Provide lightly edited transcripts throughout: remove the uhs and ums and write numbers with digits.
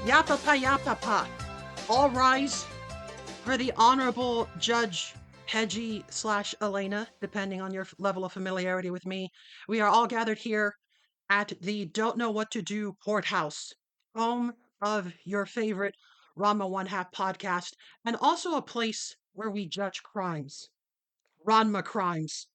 Yapapa yapapa. All rise for the Honorable Judge Peggy slash Elena, depending on your level of familiarity with me. We are all gathered here at the Don't Know What to Do Courthouse, home of your favorite Ranma One Half podcast, and also a place where we judge crimes, Ranma crimes.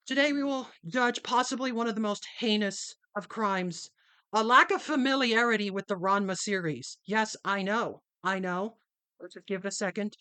Today we will judge possibly one of the most heinous of crimes, a lack of familiarity with the Ranma series. Yes, I know. I know. Let's just give it a second.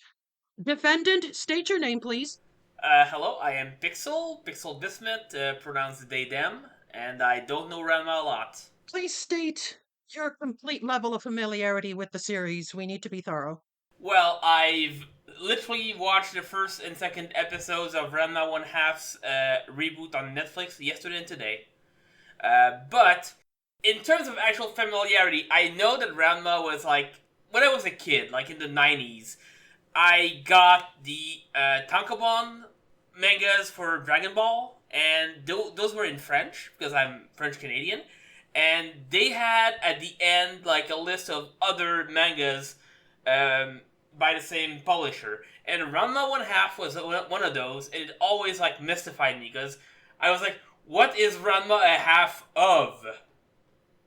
Defendant, state your name, please. Hello, I am Pixel Bismuth, pronounced they them, and I don't know Ranma a lot. Please state your complete level of familiarity with the series. We need to be thorough. Well, I've literally watched the first and second episodes of Ranma One Half's reboot on Netflix yesterday and today. But in terms of actual familiarity, I know that Ranma was like when I was a kid, like in the '90s. I got the tankobon mangas for Dragon Ball, and those were in French because I'm French Canadian, and they had at the end like a list of other mangas um, by the same publisher. And Ranma One Half was one of those, and it always like mystified me because I was like, "What is Ranma a half of?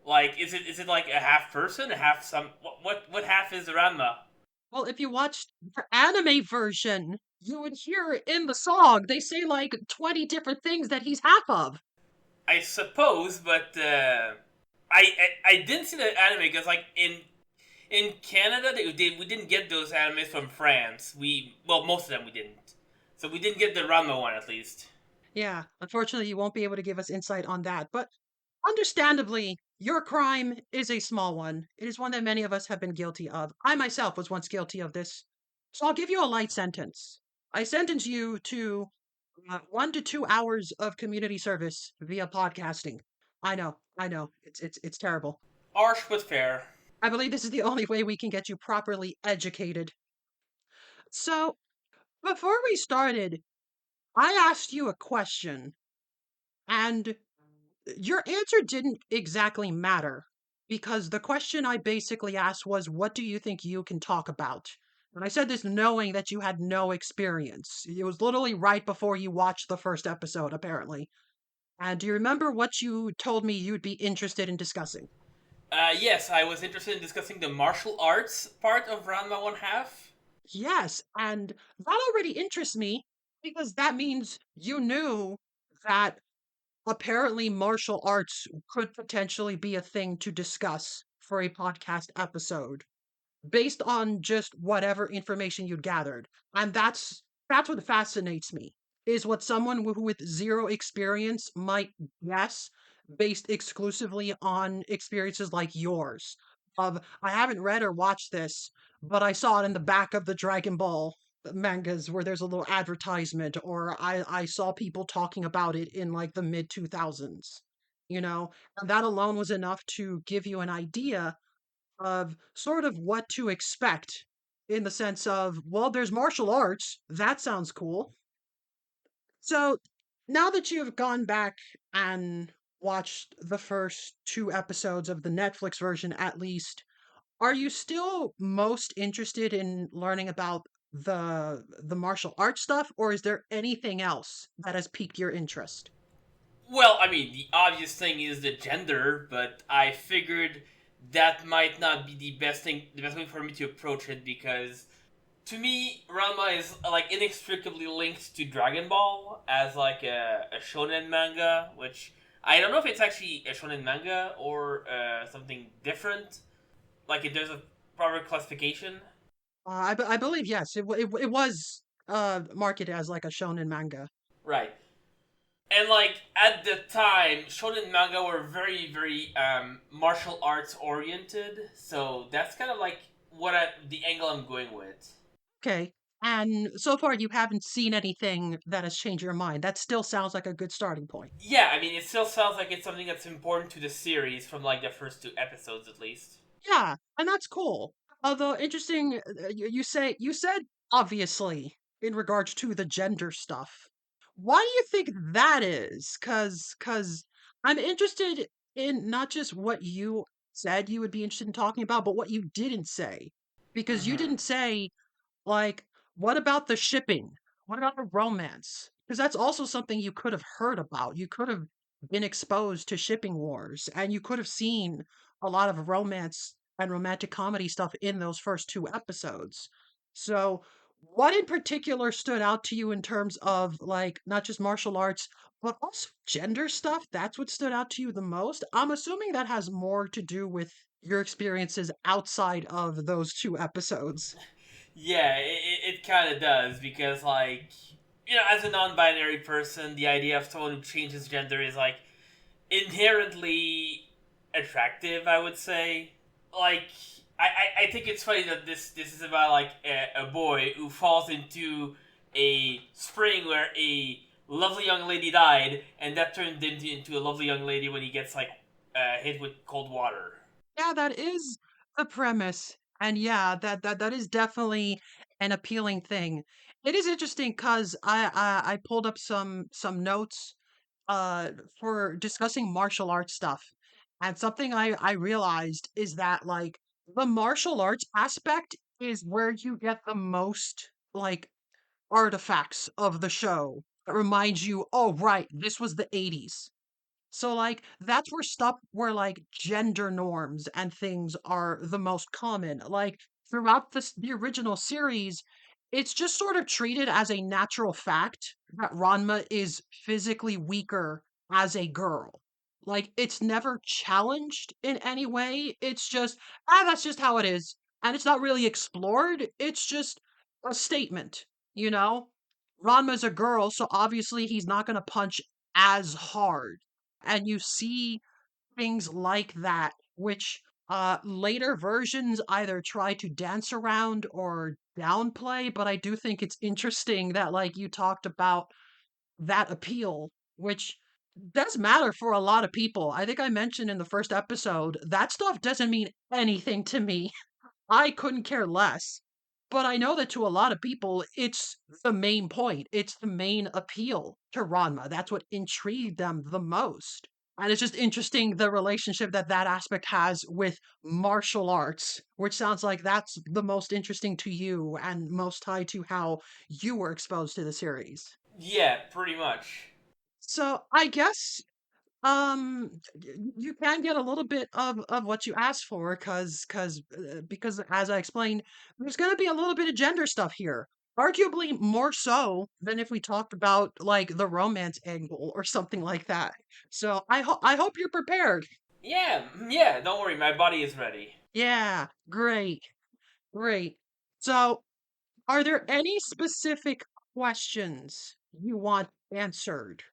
Like, is it like a half person, a half some? What half is Ranma?" Well, if you watched the anime version, you would hear in the song, they say like 20 different things that he's half of. I suppose, but I didn't see the anime because like in Canada we didn't get those animes from France. Most of them we didn't, so we didn't get the Ranma one at least. Yeah, unfortunately, you won't be able to give us insight on that. But understandably, your crime is a small one. It is one that many of us have been guilty of. I myself was once guilty of this. So I'll give you a light sentence. I sentence you to 1 to 2 hours of community service via podcasting. I know, it's terrible. Harsh but fair. I believe this is the only way we can get you properly educated. So before we started, I asked you a question, and your answer didn't exactly matter because the question I basically asked was, what do you think you can talk about? And I said this knowing that you had no experience. It was literally right before you watched the first episode, apparently. And do you remember what you told me you'd be interested in discussing? Yes, I was interested in discussing the martial arts part of Ranma One Half. Yes, and that already interests me because that means you knew that apparently martial arts could potentially be a thing to discuss for a podcast episode based on just whatever information you'd gathered. And that's what fascinates me. Is what someone with zero experience might guess based exclusively on experiences like yours. Of I haven't read or watched this, but I saw it in the back of the Dragon Ball mangas where there's a little advertisement, or I saw people talking about it in like the mid 2000s. You know, and that alone was enough to give you an idea of sort of what to expect in the sense of, well, there's martial arts. That sounds cool. So now that you've gone back and watched the first 2 episodes of the Netflix version at least, are you still most interested in learning about the martial arts stuff, or is there anything else that has piqued your interest? Well, I mean, the obvious thing is the gender, but I figured that might not be the best way for me to approach it because to me, Ranma is like inextricably linked to Dragon Ball as like a shonen manga, which I don't know if it's actually a shonen manga or something different. Like if there's a proper classification, I believe yes, it was marketed as like a shonen manga. right? And like at the time, shonen manga were very martial arts oriented, so that's kind of like the angle I'm going with. Okay. And so far, you haven't seen anything that has changed your mind. That still sounds like a good starting point. Yeah, I mean, it still sounds like it's something that's important to the series from like the first two episodes at least. Yeah, and that's cool. Although interesting, you said obviously in regards to the gender stuff. Why do you think that is? Cause I'm interested in not just what you said you would be interested in talking about, but what you didn't say. Because you Mm-hmm. didn't say, like, what about the shipping? What about the romance? Because that's also something you could have heard about. You could have been exposed to shipping wars, and you could have seen a lot of romance and romantic comedy stuff in those first two episodes. So, what in particular stood out to you in terms of, like, not just martial arts, but also gender stuff? That's what stood out to you the most. I'm assuming that has more to do with your experiences outside of those two episodes. Yeah, it kind of does because, like, as a non-binary person, the idea of someone who changes gender is like inherently attractive. I would say, like, I think it's funny that this is about like a boy who falls into a spring where a lovely young lady died, and that turned into a lovely young lady when he gets like hit with cold water. Yeah, that is the premise. And yeah, that is definitely an appealing thing. It is interesting because I pulled up some notes uh for discussing martial arts stuff. And something I realized is that like the martial arts aspect is where you get the most like artifacts of the show that reminds you, oh right, this was the 80s. So, like, that's where, like, gender norms and things are the most common. Like, throughout the original series, it's just sort of treated as a natural fact that Ranma is physically weaker as a girl. Like, it's never challenged in any way. It's just, that's just how it is. And it's not really explored. It's just a statement, you know? Ranma's a girl, so obviously he's not going to punch as hard, and you see things like that, which later versions either try to dance around or downplay. But I do think it's interesting that, like, you talked about that appeal, which does matter for a lot of people. I think I mentioned in the first episode that stuff doesn't mean anything to me. I couldn't care less. But I know that to a lot of people, it's the main point. It's the main appeal to Ranma. That's what intrigued them the most. And it's just interesting the relationship that that aspect has with martial arts, which sounds like that's the most interesting to you and most tied to how you were exposed to the series. Yeah, pretty much. So I guess you can get a little bit of what you asked for because as I explained, there's going to be a little bit of gender stuff here. Arguably more so than if we talked about like the romance angle or something like that. So I hope you're prepared. Yeah, yeah. Don't worry, my body is ready. Yeah, great. Great. So, are there any specific questions you want answered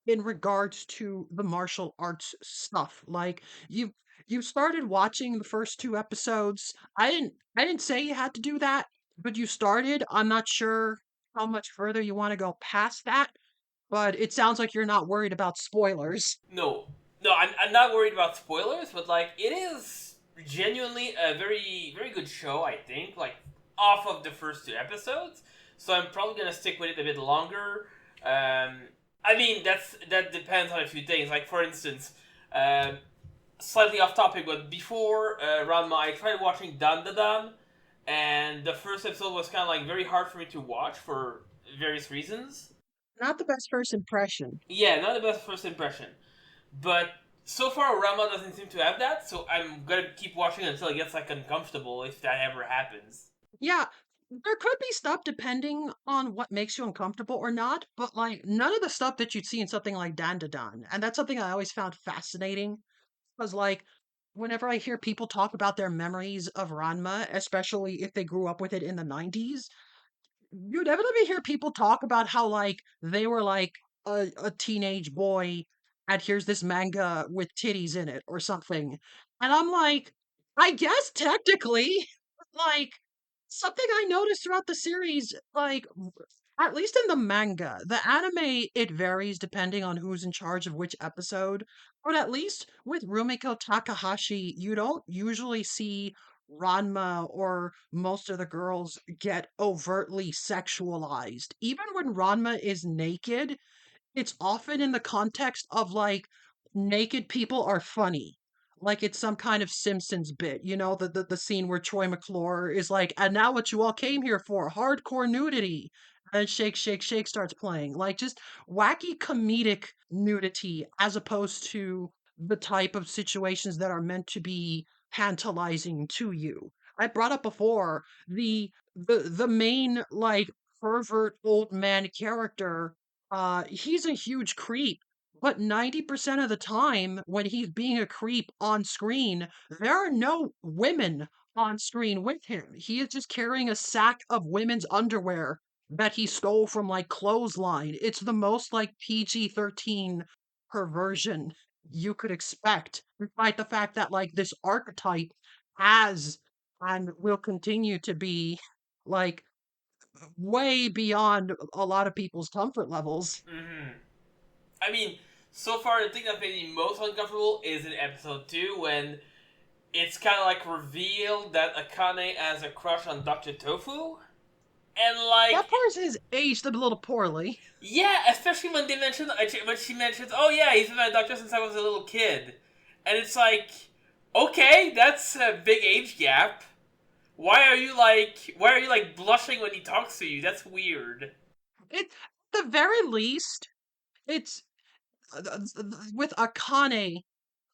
in regards to the martial arts stuff? Like you started watching the first two episodes. I didn't say you had to do that, but you started. I'm not sure how much further you want to go past that, but it sounds like you're not worried about spoilers. No, no, I'm not worried about spoilers, but like it is genuinely a very good show. I think like off of the first two episodes, so I'm probably gonna stick with it a bit longer. I mean that depends on a few things. Like for instance, slightly off topic, but before Ranma, I tried watching Dan Da Dan, and the first episode was kind of like very hard for me to watch for various reasons. Not the best first impression. Yeah, not the best first impression. But so far, Rama doesn't seem to have that, so I'm gonna keep watching until it gets like uncomfortable if that ever happens. Yeah, there could be stuff depending on what makes you uncomfortable or not, but like none of the stuff that you'd see in something like Dandadan. And that's something I always found fascinating. Because, like, whenever I hear people talk about their memories of Ranma, especially if they grew up with it in the 90s, you inevitably hear people talk about how, like, they were like a teenage boy, and here's this manga with titties in it or something. And I'm like, I guess technically, like, something I noticed throughout the series, like, at least in the manga, the anime, it varies depending on who's in charge of which episode. But at least with Rumiko Takahashi, you don't usually see Ranma or most of the girls get overtly sexualized. Even when Ranma is naked, it's often in the context of like naked people are funny. like it's some kind of Simpsons bit, the scene where Troy McClure is like, and now what you all came here for, hardcore nudity. And then Shake, Shake, Shake starts playing. Like just wacky comedic nudity as opposed to the type of situations that are meant to be tantalizing to you. I brought up before the main like pervert old man character, he's a huge creep, but 90% of the time, when he's being a creep on screen, there are no women on screen with him. He is just carrying a sack of women's underwear that he stole from like clothesline. It's the most like PG-13 perversion you could expect, despite the fact that like this archetype has and will continue to be like way beyond a lot of people's comfort levels. Mm-hmm. I mean, so far the thing that made me most uncomfortable is in episode 2 when it's kind of like revealed that Akane has a crush on Dr. Tofu. And That like, part is aged a little poorly. yeah, especially when they mention when she mentions, oh yeah, he's been my doctor since I was a little kid, and it's like, okay, that's a big age gap. Why are you like blushing when he talks to you? That's weird. It, at the very least, it's with Akane,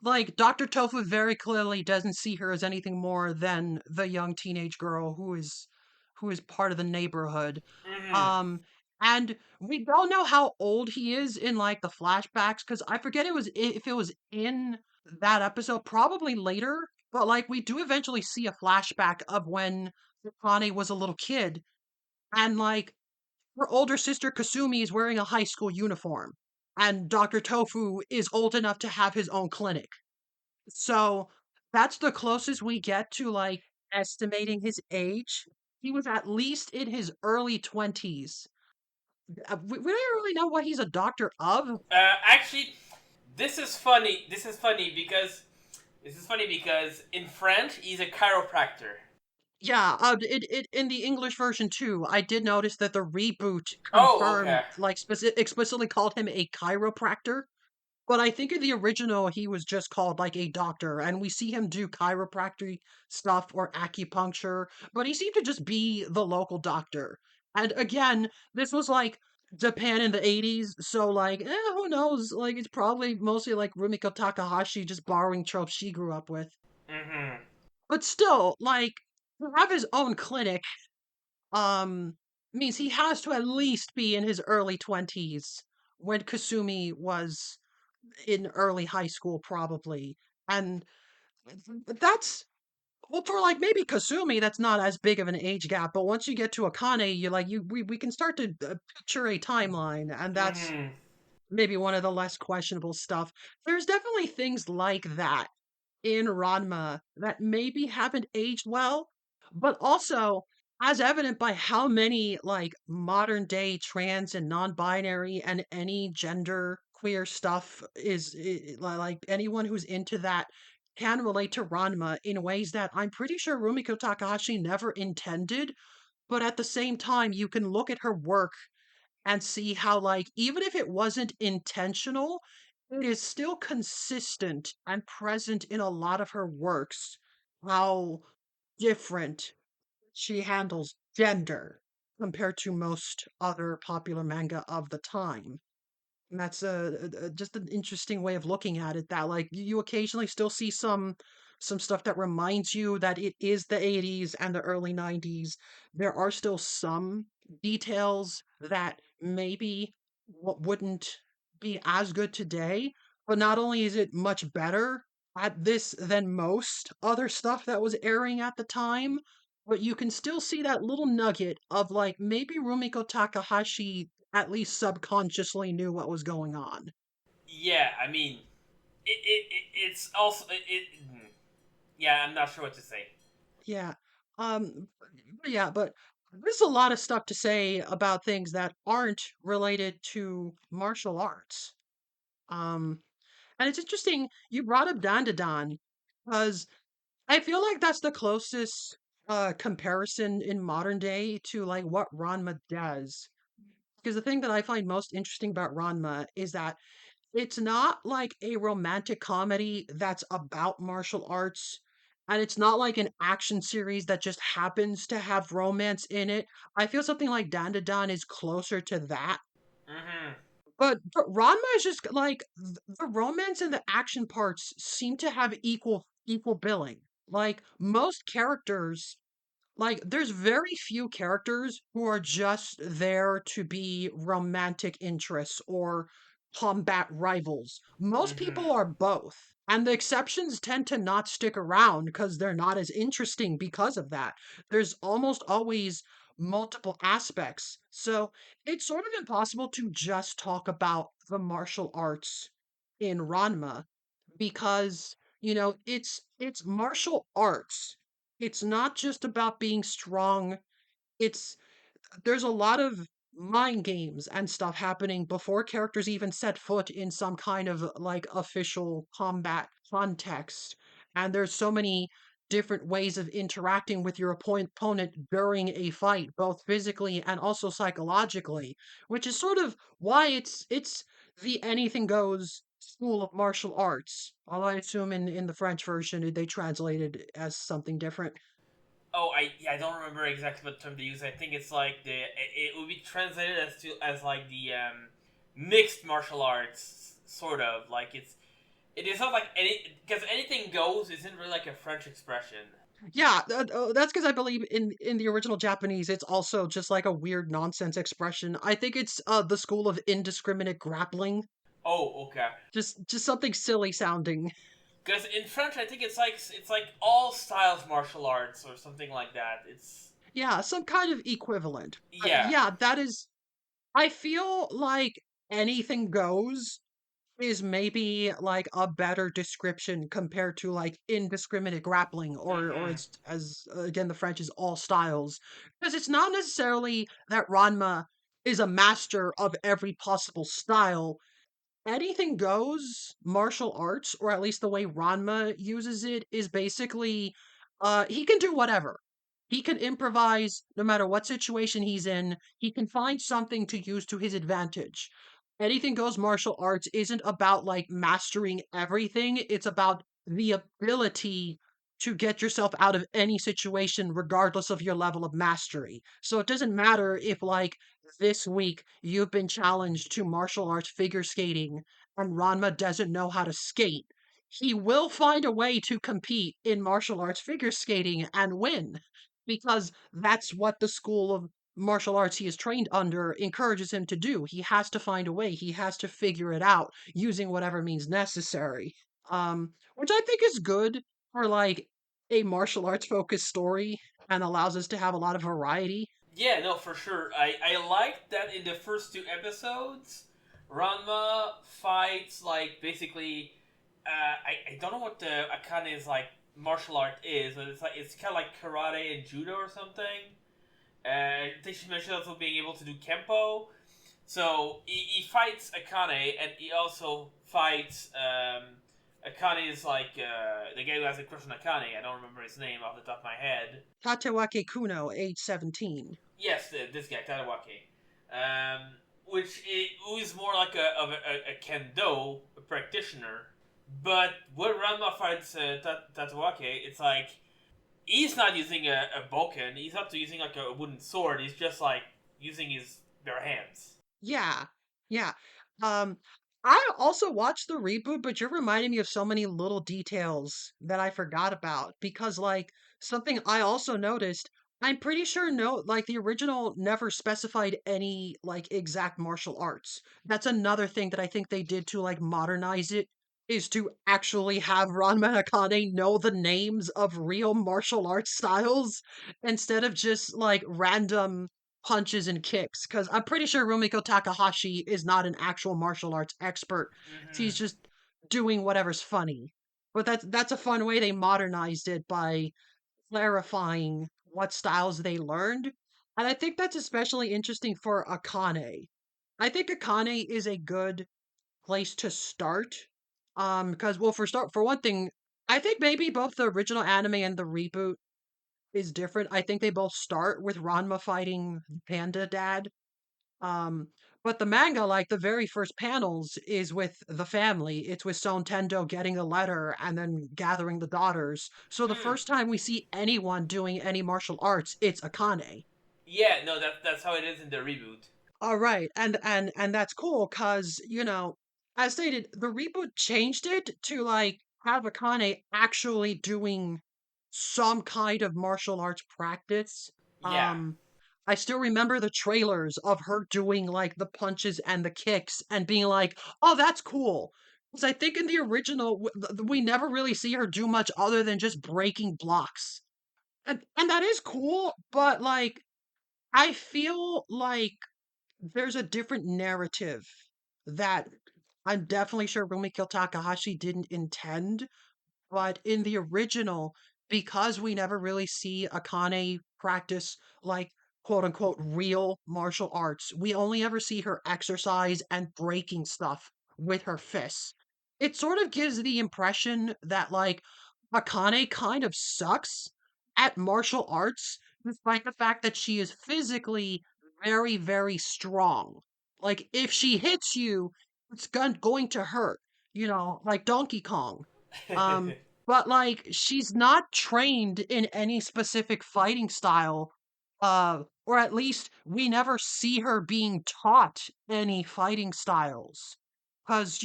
like Dr. Tofu very clearly doesn't see her as anything more than the young teenage girl who is part of the neighborhood. Mm-hmm. Um, and we don't know how old he is in like the flashbacks because I forget if it was in that episode, probably later. But like we do eventually see a flashback of when Akane was a little kid, and like her older sister Kasumi is wearing a high school uniform, and Dr. Tofu is old enough to have his own clinic. So that's the closest we get to like estimating his age. He was at least in his early 20s. We don't really know what he's a doctor of. Actually, this is funny. This is funny because in French he's a chiropractor. Yeah, in the English version too, I did notice that the reboot Oh, okay. confirmed, like, explicitly called him a chiropractor. But I think in the original, he was just called like a doctor, and we see him do chiropractic stuff or acupuncture, but he seemed to just be the local doctor. And again, this was like Japan in the 80s, so like, who knows? Like, it's probably mostly like Rumiko Takahashi just borrowing tropes she grew up with. Mm-hmm. But still, like, to have his own clinic, means he has to at least be in his early 20s when Kasumi was in early high school probably. And that's well for like maybe Kasumi that's not as big of an age gap, but once you get to Akane, you like you we can start to picture a timeline, and that's Mm-hmm. maybe one of the less questionable stuff. There's definitely things like that in Ranma that maybe haven't aged well, but also as evident by how many like modern day trans and non-binary and any gender queer stuff like anyone who's into that can relate to Ranma in ways that I'm pretty sure Rumiko Takahashi never intended, but at the same time you can look at her work and see how like even if it wasn't intentional, it is still consistent and present in a lot of her works how different she handles gender compared to most other popular manga of the time. And that's just an interesting way of looking at it, that like you occasionally still see some stuff that reminds you that it is the 80s and the early 90s. There are still some details that maybe wouldn't be as good today, but not only is it much better at this than most other stuff that was airing at the time, but you can still see that little nugget of like maybe Rumiko Takahashi at least subconsciously knew what was going on. Yeah, I mean, it's also yeah. I'm not sure what to say. Yeah. Yeah, but there's a lot of stuff to say about things that aren't related to martial arts. Um, and it's interesting you brought up Dandadan because I feel like that's the closest comparison in modern day to like what Ranma does. Because the thing that I find most interesting about Ranma is that it's not like a romantic comedy that's about martial arts, and it's not like an action series that just happens to have romance in it. I feel something like Dandadan is closer to that. Mm-hmm. But Ranma is just like the romance and the action parts seem to have equal billing. Like most characters, like there's very few characters who are just there to be romantic interests or combat rivals. Most Mm-hmm. people are both. And the exceptions tend to not stick around because they're not as interesting because of that. There's almost always multiple aspects. So it's sort of impossible to just talk about the martial arts in Ranma because it's martial arts. It's not just about being strong. It's there's a lot of mind games and stuff happening before characters even set foot in some kind of like official combat context. And there's so many different ways of interacting with your opponent during a fight, both physically and also psychologically, which is sort of why it's the anything goes school of martial arts. Although I assume in the French version they translated as something different. Oh, I don't remember exactly what term they use. I think it's like it would be translated as like the mixed martial arts, sort of like it is not like any because anything goes isn't really like a French expression. Yeah, that's because I believe in the original Japanese, it's also just like a weird nonsense expression. I think it's the school of indiscriminate grappling, Oh, okay. just something silly sounding. Because in French, I think it's like all styles martial arts or something like that. It's Yeah, some kind of equivalent. yeah. Yeah, that is. I feel like anything goes is maybe like a better description compared to like indiscriminate grappling or Mm-hmm. as again the French is all styles because it's not necessarily that Ranma is a master of every possible style. Anything goes martial arts, or at least the way Ranma uses it, is basically he can do whatever. He can improvise no matter what situation he's in. He can find something to use to his advantage. Anything goes martial arts isn't about like mastering everything. It's about the ability to get yourself out of any situation regardless of your level of mastery. So it doesn't matter if like this week you've been challenged to martial arts figure skating and Ranma doesn't know how to skate. He will find a way to compete in martial arts figure skating and win because that's what the school of martial arts he is trained under encourages him to do. He has to find a way, he has to figure it out using whatever means necessary. Which I think is good for like a martial arts focused story and allows us to have a lot of variety. Yeah, no, for sure. I like that in the first two episodes, Ranma fights like basically. I don't know what the Akane's like martial art is, but it's kind of like karate and judo or something. I think she mentioned also being able to do kempo. So he fights Akane, and he also fights Akane is like the guy who has a crush on Akane. I don't remember his name off the top of my head. Tatewake Kuno, age 17. Yes, this guy Tadawake, um, who is more like a kendo a practitioner. But when Ranma fights Tatawake, it's like he's not using a boken. He's not using like a wooden sword. He's just like using his bare hands. Yeah, yeah. Um, I also watched the reboot, but you're reminding me of so many little details that I forgot about because, like, something I also noticed, I'm pretty sure no, like, the original never specified any, like, exact martial arts. That's another thing that I think they did to, like, modernize it, is to actually have Ranma and Akane know the names of real martial arts styles instead of just, like, random punches and kicks because I'm pretty sure Rumiko Takahashi is not an actual martial arts expert. He's Mm-hmm. just doing whatever's funny. But that's a fun way they modernized it by clarifying what styles they learned. And I think that's especially interesting for Akane. I think Akane is a good place to start. Because well for one thing, I think maybe both the original anime and the reboot is different. I think they both start with Ranma fighting Panda Dad. Um, But the manga, like the very first panels, is with the family. It's with Son Tendo getting a letter and then gathering the daughters. So the Mm. first time we see anyone doing any martial arts, it's Akane. Yeah, no, that's how it is in the reboot. All right, and that's cool because as stated, the reboot changed it to like have Akane actually doing some kind of martial arts practice. Yeah. Um, I still remember the trailers of her doing like the punches and the kicks and being like, "Oh, that's cool." Because I think in the original, we never really see her do much other than just breaking blocks, and that is cool. But like, I feel like there's a different narrative that I'm definitely sure Rumiko Takahashi didn't intend, but in the original, because we never really see Akane practice like quote unquote real martial arts, we only ever see her exercise and breaking stuff with her fists. It sort of gives the impression that like Akane kind of sucks at martial arts, despite the fact that she is physically very, very strong. Like if she hits you, it's going to hurt, like Donkey Kong. Um, but like she's not trained in any specific fighting style, or at least we never see her being taught any fighting styles. Because,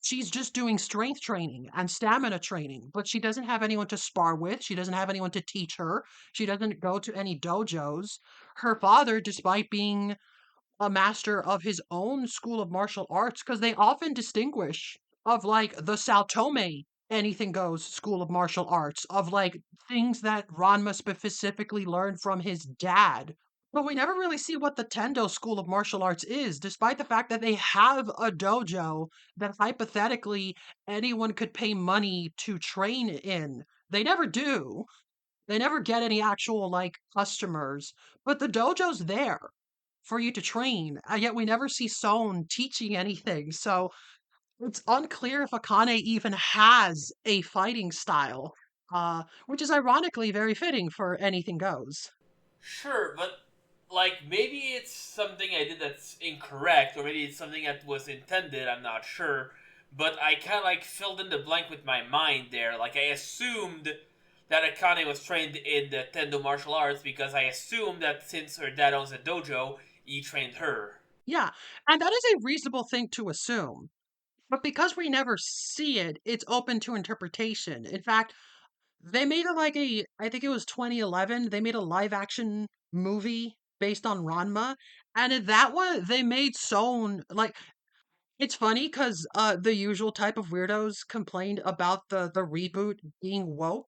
she's just doing strength training and stamina training, but she doesn't have anyone to spar with. She doesn't have anyone to teach her. She doesn't go to any dojos. Her father, despite being a master of his own school of martial arts, because they often distinguish of like the Sao Tome anything goes school of martial arts, of like things that Ranma specifically learned from his dad. But we never really see what the Tendo school of martial arts is, despite the fact that they have a dojo that hypothetically anyone could pay money to train in. They never do. They never get any actual, like, customers, but the dojo's there for you to train, and yet we never see Son teaching anything, so it's unclear if Akane even has a fighting style, which is ironically very fitting for Anything Goes. Sure, but like maybe it's something I did that's incorrect, or maybe it's something that was intended. I'm not sure, but I kind of like filled in the blank with my mind there. Like I assumed that Akane was trained in the Tendo martial arts because I assumed that since her dad owns a dojo, he trained her. Yeah, and that is a reasonable thing to assume, but because we never see it, it's open to interpretation. In fact, they made I think it was 2011, they made a live action movie based on Ranma. And in that one, they made Son like it's funny because the usual type of weirdos complained about the reboot being woke.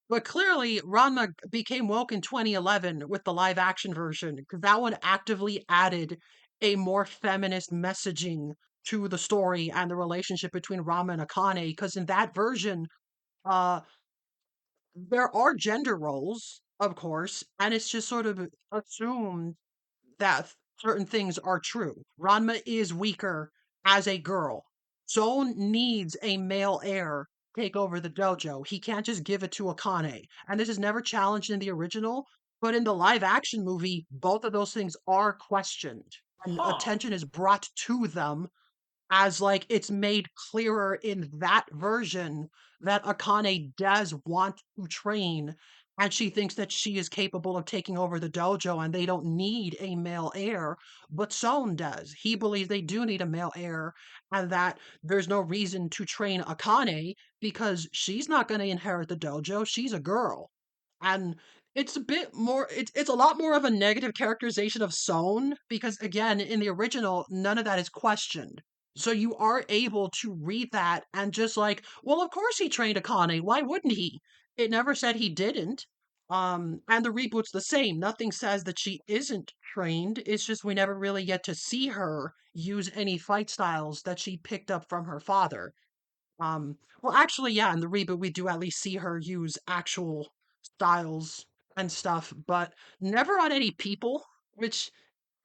But clearly, Ranma became woke in 2011 with the live action version because that one actively added a more feminist messaging to the story and the relationship between Rama and Akane. Because in that version, uh, there are gender roles, of course, and it's just sort of assumed that certain things are true. Ranma is weaker as a girl. Zone needs a male heir to take over the dojo. He can't just give it to Akane. And this is never challenged in the original, but in the live action movie, both of those things are questioned. And Huh. attention is brought to them as like it's made clearer in that version that Akane does want to train and she thinks that she is capable of taking over the dojo and they don't need a male heir, but Son does. He believes they do need a male heir and that there's no reason to train Akane because she's not going to inherit the dojo. She's a girl. And it's a bit more it's a lot more of a negative characterization of Son because again in the original none of that is questioned. So you are able to read that and just like, well, of course he trained Akane. Why wouldn't he? It never said he didn't. And the reboot's the same. Nothing says that she isn't trained. It's just we never really get to see her use any fight styles that she picked up from her father. Well, actually, yeah, in the reboot, we do at least see her use actual styles and stuff, but never on any people, which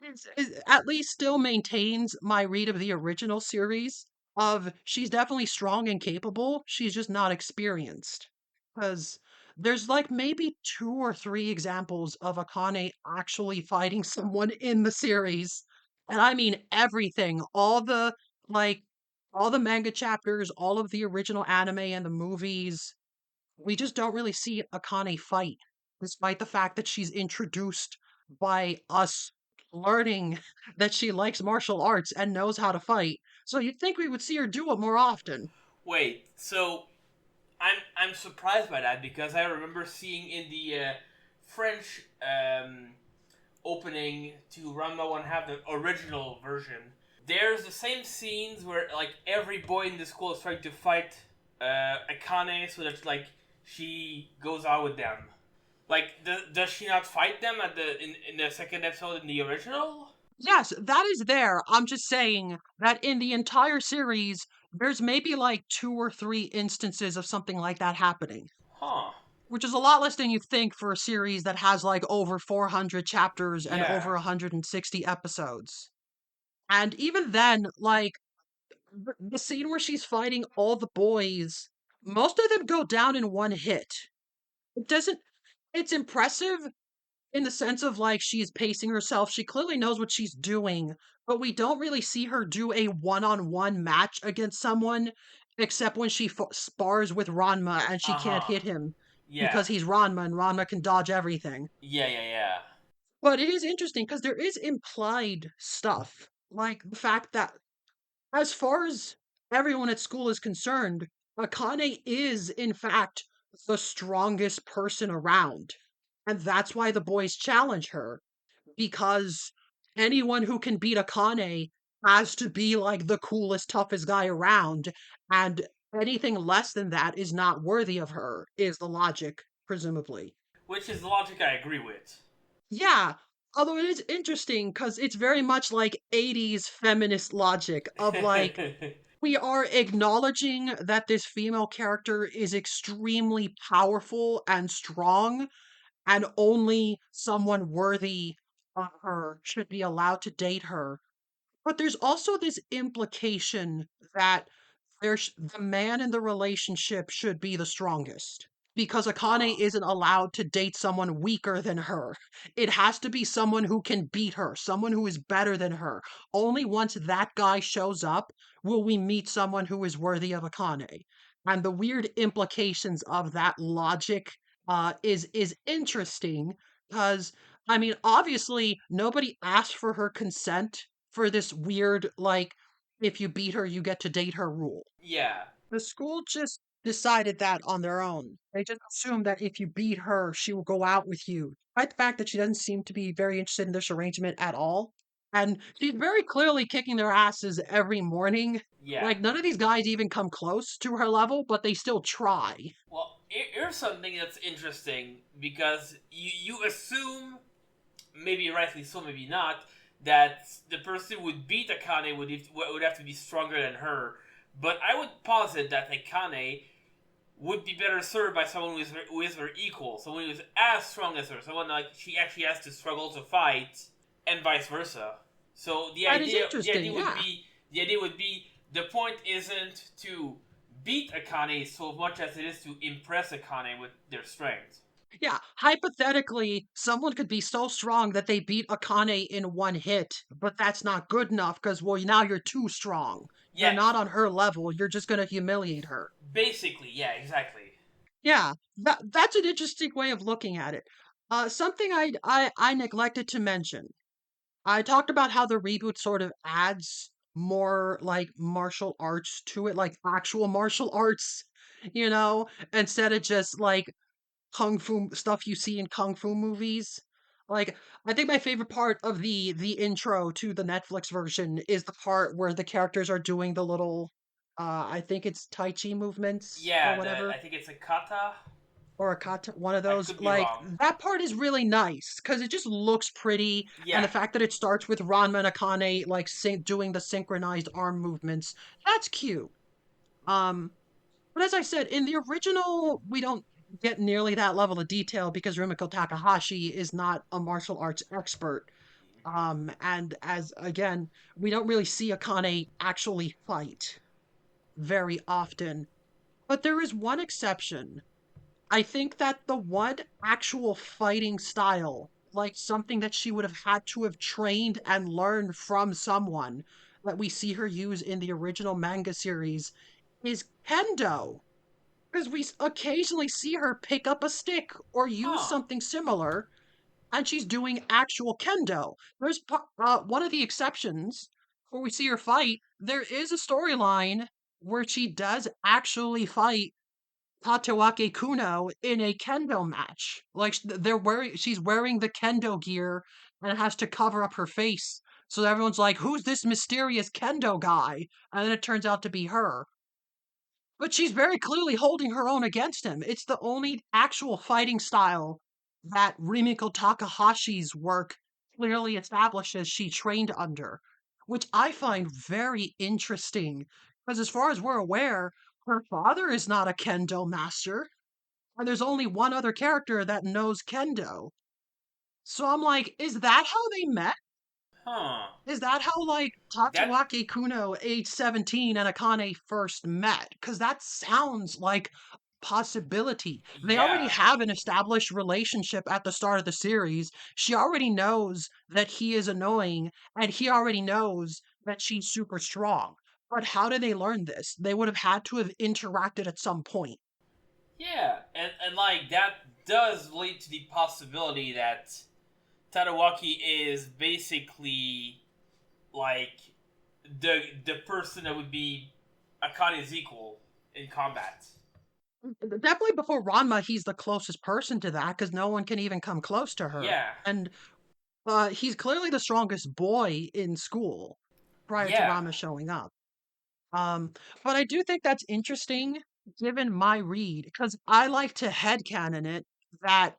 is at least still maintains my read of the original series of she's definitely strong and capable, she's just not experienced. Because there's like maybe two or three examples of Akane actually fighting someone in the series. And I mean everything. Like all the manga chapters, all of the original anime and the movies. We just don't really see Akane fight, despite the fact that she's introduced by us learning that she likes martial arts and knows how to fight. So you'd think we would see her do it more often. Wait, so I'm surprised by that because I remember seeing in the French opening to Ranma One Half, the original version. There's the same scenes where like every boy in the school is trying to fight Akane so that like she goes out with them. Like, does she not fight them at in the second episode in the original? Yes, that is there. I'm just saying that in the entire series, there's maybe like two or three instances of something like that happening, Huh. which is a lot less than you think for a series that has like over 400 chapters and Yeah. over 160 episodes. And even then, like the scene where she's fighting all the boys, most of them go down in one hit. It doesn't, it's impressive in the sense of like she's pacing herself. She clearly knows what she's doing, but we don't really see her do a one-on-one match against someone except when she spars with Ranma and she Uh can't huh. hit him Yeah. because he's Ranma and Ranma can dodge everything. Yeah. Yeah. Yeah. But it is interesting because there is implied stuff, like the fact that as far as everyone at school is concerned, Akane is, in fact, the strongest person around. And that's why the boys challenge her, because anyone who can beat Akane has to be like the coolest, toughest guy around, and anything less than that is not worthy of her, is the logic, presumably. Which is the logic I agree with. Yeah, although it is interesting because it's very much like 80s feminist logic of like, we are acknowledging that this female character is extremely powerful and strong, and only someone worthy of her should be allowed to date her. But there's also this implication that the man in the relationship should be the strongest. Because Akane huh. isn't allowed to date someone weaker than her. It has to be someone who can beat her, someone who is better than her. Only once that guy shows up will we meet someone who is worthy of Akane. And the weird implications of that logic is interesting because I mean, obviously, nobody asked for her consent for this weird, like, if you beat her, you get to date her rule. Yeah. The school just decided that on their own. They just assumed that if you beat her, she will go out with you. Despite the fact that she doesn't seem to be very interested in this arrangement at all. And she's very clearly kicking their asses every morning. Yeah. Like, none of these guys even come close to her level, but they still try. Well, here's something that's interesting because you assume, maybe rightly so, maybe not, that the person who would beat Akane would have to be stronger than her. But I would posit that Akane would be better served by someone who is her equal, someone who is as strong as her, someone like she actually has to struggle to fight, and vice versa. So That is interesting, yeah. the idea would be the point isn't to beat Akane so much as it is to impress Akane with their strength. Yeah, hypothetically, someone could be so strong that they beat Akane in one hit, but that's not good enough because, well, now you're too strong. You're Yeah, not on her level. You're just going to humiliate her. basically, yeah, exactly. Yeah, that's an interesting way of looking at it. Something I neglected to mention. I talked about how the reboot sort of adds more like martial arts to it, like actual martial arts, instead of just like kung fu stuff you see in kung fu movies. Like, I think my favorite part of the intro to the Netflix version is the part where the characters are doing the little I think it's Tai Chi movements or Yeah, whatever, I think it's a kata. or a kata, one of I those. could be Like, wrong. that part is really nice because it just looks pretty, and Yeah, the fact that it starts with Ranma and Akane like doing the synchronized arm movements, that's cute. Um, but as I said, in the original, we don't get nearly that level of detail because Rumiko Takahashi is not a martial arts expert. And as again, we don't really see Akane actually fight very often. But there is one exception. I think that the one actual fighting style like something that she would have had to have trained and learned from someone that we see her use in the original manga series is kendo. Because we occasionally see her pick up a stick or use Huh. something similar, and she's doing actual kendo. There's one of the exceptions where we see her fight. There is a storyline where she does actually fight Tatewake Kuno in a kendo match. Like she's wearing the kendo gear and has to cover up her face. So everyone's like, "Who's this mysterious kendo guy?" And then it turns out to be her. But she's very clearly holding her own against him. It's the only actual fighting style that Rimiko Takahashi's work clearly establishes she trained under, which I find very interesting. Because as far as we're aware, her father is not a kendo master, and there's only one other character that knows kendo. So I'm like, is that how they met? Huh. Is that how, like, That. Tatsuwake Kuno, age 17, and Akane first met? Because that sounds like possibility. They already Yeah. have an established relationship at the start of the series. She already knows that he is annoying, and he already knows that she's super strong. But how did they learn this? They would have had to have interacted at some point. Yeah. And like, that does lead to the possibility that Tadawaki is basically like the person that would be Akane's equal in combat. Definitely before Ranma, he's the closest person to that because no one can even come close to her. Yeah. And he's clearly the strongest boy in school prior to Yeah. Rama showing up. Um, but I do think that's interesting given my read, because I like to headcanon it that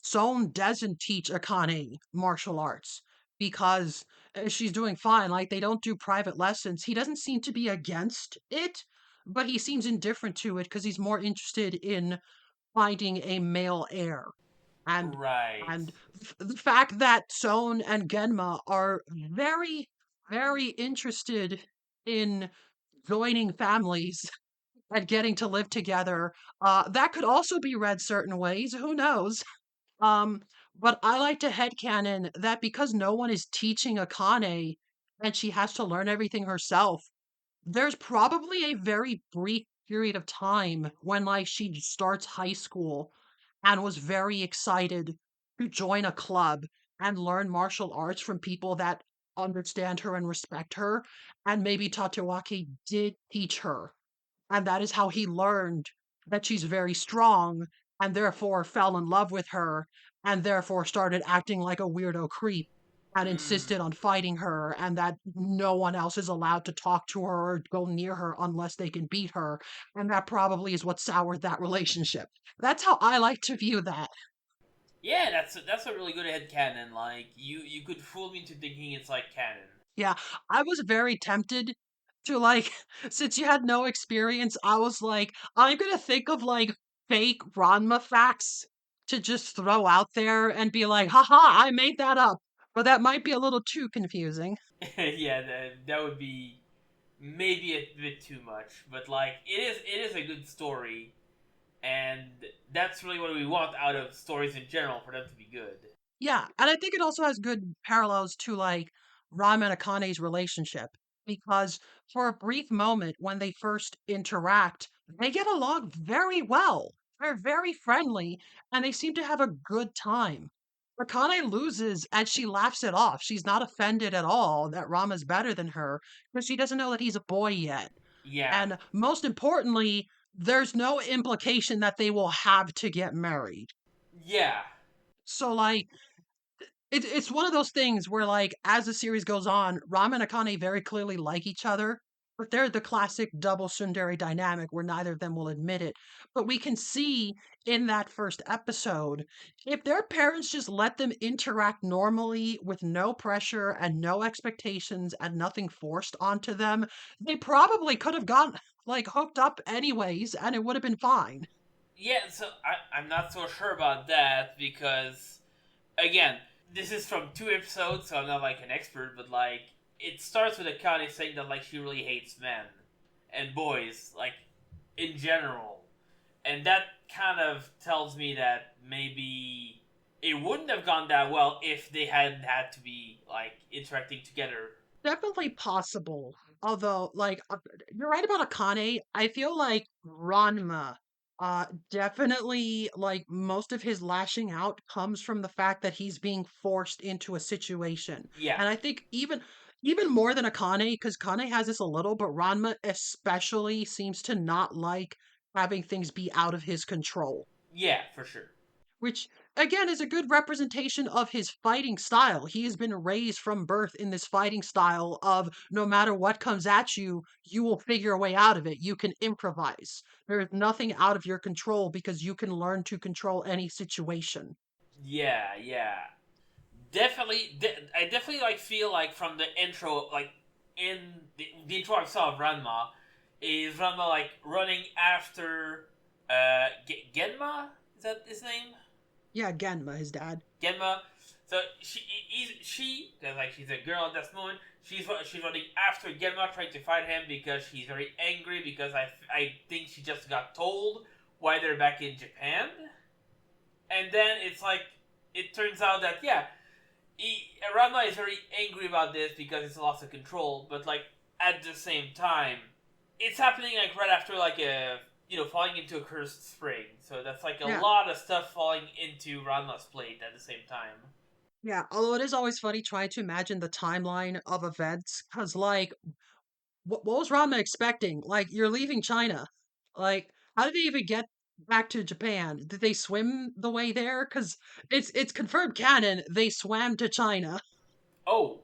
Son doesn't teach Akane martial arts because she's doing fine. Like, they don't do private lessons. He doesn't seem to be against it, but he seems indifferent to it because he's more interested in finding a male heir. And Right. the fact that Son and Genma are very, very interested in joining families and getting to live together, that could also be read certain ways. Who knows? Um, but I like to headcanon that because no one is teaching Akane and she has to learn everything herself, there's probably a very brief period of time when, like, she starts high school and was very excited to join a club and learn martial arts from people that understand her and respect her, and maybe Tatewaki did teach her, and that is how he learned that she's very strong and therefore fell in love with her and therefore started acting like a weirdo creep and Mm. insisted on fighting her and that no one else is allowed to talk to her or go near her unless they can beat her. And that probably is what soured that relationship. That's how I like to view that. Yeah, that's a really good head canon. Like, you could fool me into thinking it's like canon. Yeah, I was very tempted to, like, since you had no experience, I was like, I'm gonna think of like fake Ranma facts to just throw out there and be like, haha, I made that up. But that might be a little too confusing. Yeah, that would be maybe a bit too much, but like, it is a good story, and that's really what we want out of stories in general, for them to be good. Yeah, and I think it also has good parallels to, like, Ram and Akane's relationship because for a brief moment when they first interact, they get along very well. They're very friendly and they seem to have a good time. Akane loses and she laughs it off. She's not offended at all that Rama's better than her because she doesn't know that he's a boy yet. Yeah, And most importantly, there's no implication that they will have to get married. yeah, So, like, it's one of those things where, like, as the series goes on, Ram and Akane very clearly like each other, but they're the classic double tsundere dynamic where neither of them will admit it. But we can see in that first episode, if their parents just let them interact normally with no pressure and no expectations and nothing forced onto them, they probably could have gotten, like, hooked up anyways, and it would have been fine. yeah. So I'm not so sure about that because, again, this is from 2 episodes, so I'm not like an expert, but like, it starts with Akane saying that like she really hates men and boys, like, in general, and that kind of tells me that maybe it wouldn't have gone that well if they hadn't had to be like interacting together. Definitely possible. Although, you're right about Akane. I feel like Ranma, definitely, like, most of his lashing out comes from the fact that he's being forced into a situation. Yeah, And I think even more than Akane, because Kane has this a little, but Ranma especially seems to not like having things be out of his control, yeah, for sure. which again is a good representation of his fighting style. He has been raised from birth in this fighting style of no matter what comes at you, you will figure a way out of it. You can improvise. There is nothing out of your control because you can learn to control any situation. Yeah, yeah. Definitely, I definitely like feel like from the intro, like in the intro I saw of Ranma, is Ranma like running after Genma? Is that his name? Yeah, Genma, his dad. Genma. So cause like she's a girl at this moment. She's running after Genma, trying to fight him because she's very angry because I think she just got told why they're back in Japan, and then it's like it turns out that yeah, Ranma is very angry about this because it's a loss of control, but like at the same time, it's happening like right after like a falling into a cursed spring. So that's like a Yeah. lot of stuff falling into Ranma's plate at the same time. Yeah, although it is always funny trying to imagine the timeline of events, because, like, what was Ranma expecting? Like, you're leaving China. Like, how did they even get back to Japan? Did they swim the way there? Because it's confirmed canon. They swam to China. Oh,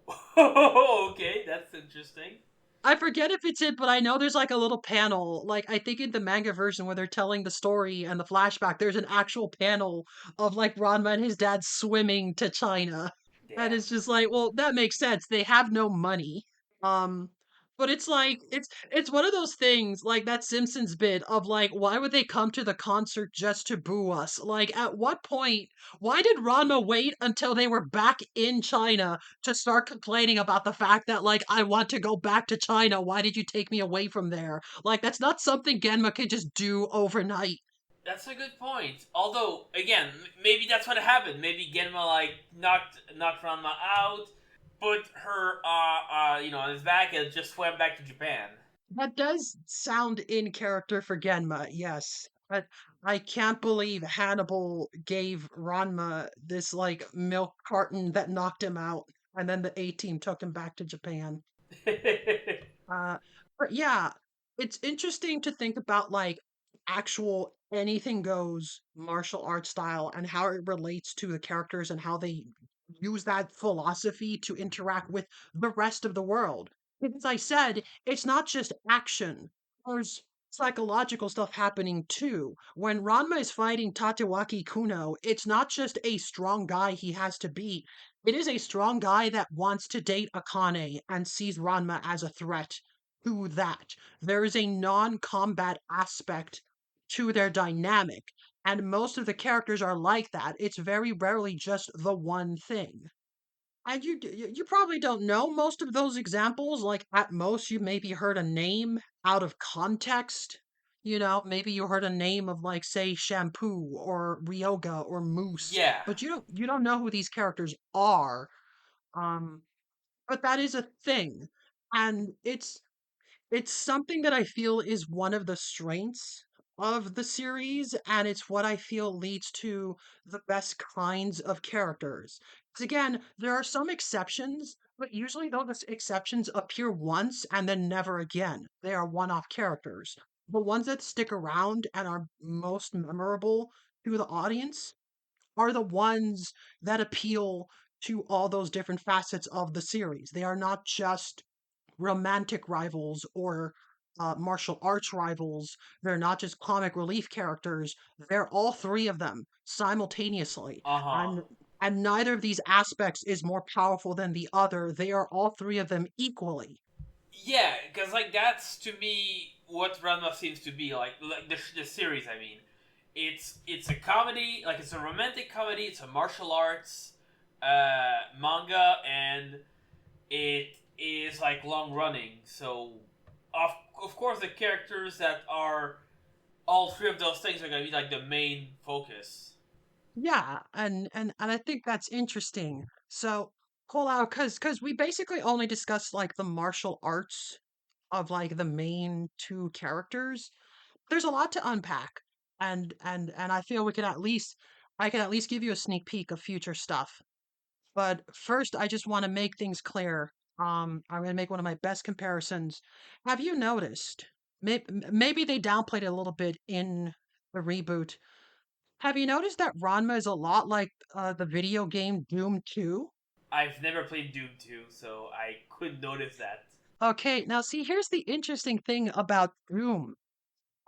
okay, that's interesting. I forget if it's it, but I know there's like a little panel. Like, I think in the manga version where they're telling the story and the flashback, there's an actual panel of like Ranma and his dad swimming to China. And Damn. it's just like, well, that makes sense. They have no money. Um, but it's like it's one of those things like that Simpsons bit of like, why would they come to the concert just to boo us? Like, at what point? Why did Ranma wait until they were back in China to start complaining about the fact that like I want to go back to China? Why did you take me away from there? Like, that's not something Genma can just do overnight. That's a good point. Although, again, maybe that's what happened. Maybe Genma like knocked Ranma out, put her on his back, and just swam back to Japan. That does sound in character for Genma, yes. But I can't believe Hannibal gave Ranma this like milk carton that knocked him out, and then the A team took him back to Japan. Uh, but yeah, it's interesting to think about like actual anything goes martial arts style and how it relates to the characters and how they use that philosophy to interact with the rest of the world. As I said, it's not just action. There's psychological stuff happening too. When Ranma is fighting Tatewaki Kuno, it's not just a strong guy he has to beat. It is a strong guy that wants to date Akane and sees Ranma as a threat to that. There is a non combat aspect to their dynamic, and most of the characters are like that. It's very rarely just the one thing. And you probably don't know most of those examples. Like, at most, you maybe heard a name out of context. Maybe you heard a name of, like, say, Shampoo or Ryoga or Moose, Yeah, but you don't know who these characters are. Um, but that is a thing, and it's something that I feel is one of the strengths of the series, and it's what I feel leads to the best kinds of characters. Because again, there are some exceptions, but usually those exceptions appear once and then never again. They are one off characters. The ones that stick around and are most memorable to the audience are the ones that appeal to all those different facets of the series. They are not just romantic rivals or martial arts rivals. They're not just comic relief characters. They're all three of them simultaneously. uh huh. And neither of these aspects is more powerful than the other. They are all three of them equally. Yeah, because like that's to me what Ranma seems to be like the series. I mean, it's a comedy, like it's a romantic comedy. It's a martial arts manga, and it is like long running. So of course the characters that are all three of those things are gonna be like the main focus. Yeah, and I think that's interesting. So pull out because we basically only discussed like the martial arts of like the main two characters. There's a lot to unpack, and I feel we could at least I can at least give you a sneak peek of future stuff. But first, I just want to make things clear. I'm going to make one of my best comparisons. Have you noticed? Maybe they downplayed it a little bit in the reboot. Have you noticed that Ranma is a lot like the video game Doom 2? I've never played Doom 2, so I could notice that. Okay, now see, here's the interesting thing about Doom.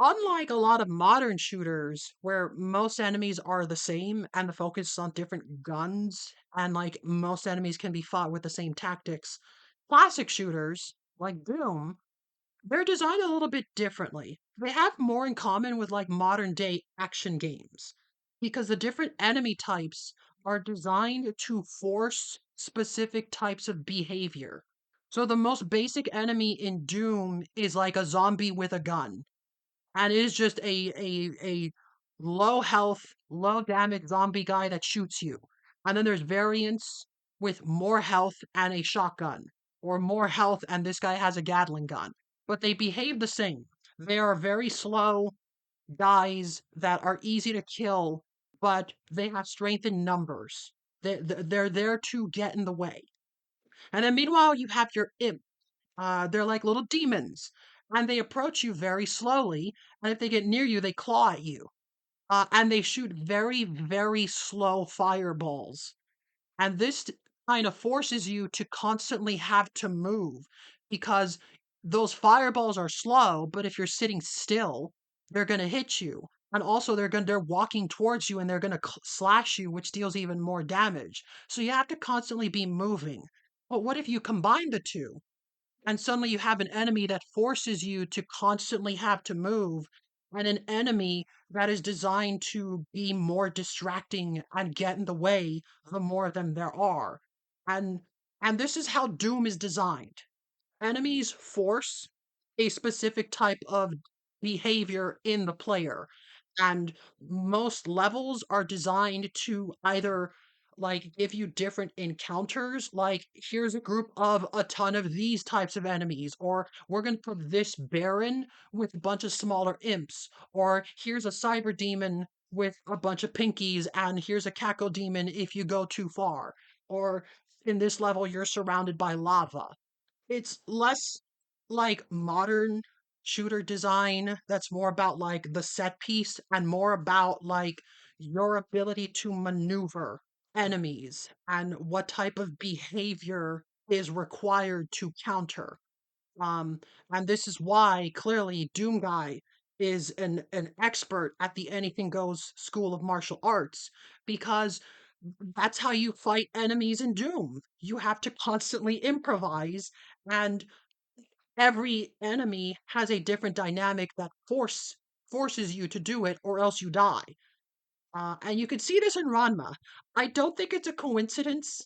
Unlike a lot of modern shooters where most enemies are the same and the focus is on different guns and like most enemies can be fought with the same tactics, classic shooters like Doom, they're designed a little bit differently. They have more in common with like modern day action games because the different enemy types are designed to force specific types of behavior. So the most basic enemy in Doom is like a zombie with a gun, and it is just a low health, low damage zombie guy that shoots you. And then there's variants with more health and a shotgun, or more health and this guy has a Gatling gun. But they behave the same. They are very slow guys that are easy to kill, but they have strength in numbers. They're there to get in the way. And then meanwhile, you have your imp. They're like little demons, and they approach you very slowly. And if they get near you, they claw at you. And they shoot very, very slow fireballs. And this kind of forces you to constantly have to move because those fireballs are slow, but if you're sitting still, they're going to hit you. And also they're walking towards you and they're going to slash you, which deals even more damage. So you have to constantly be moving. But what if you combine the two? And suddenly you have an enemy that forces you to constantly have to move, and an enemy that is designed to be more distracting and get in the way the more of them there are. And and this is how Doom is designed. Enemies force a specific type of behavior in the player, and most levels are designed to either like give you different encounters, like here's a group of a ton of these types of enemies, or we're going to put this baron with a bunch of smaller imps, or here's a cyber demon with a bunch of pinkies, and here's a cackle demon if you go too far, or in this level you're surrounded by lava. It's less like modern shooter design that's more about like the set piece and more about like your ability to maneuver enemies and what type of behavior is required to counter. Um, and this is why clearly Doomguy is an expert at the Anything Goes School of Martial Arts because that's how you fight enemies in Doom. You have to constantly improvise, and every enemy has a different dynamic that forces you to do it, or else you die. And you can see this in Ranma. I don't think it's a coincidence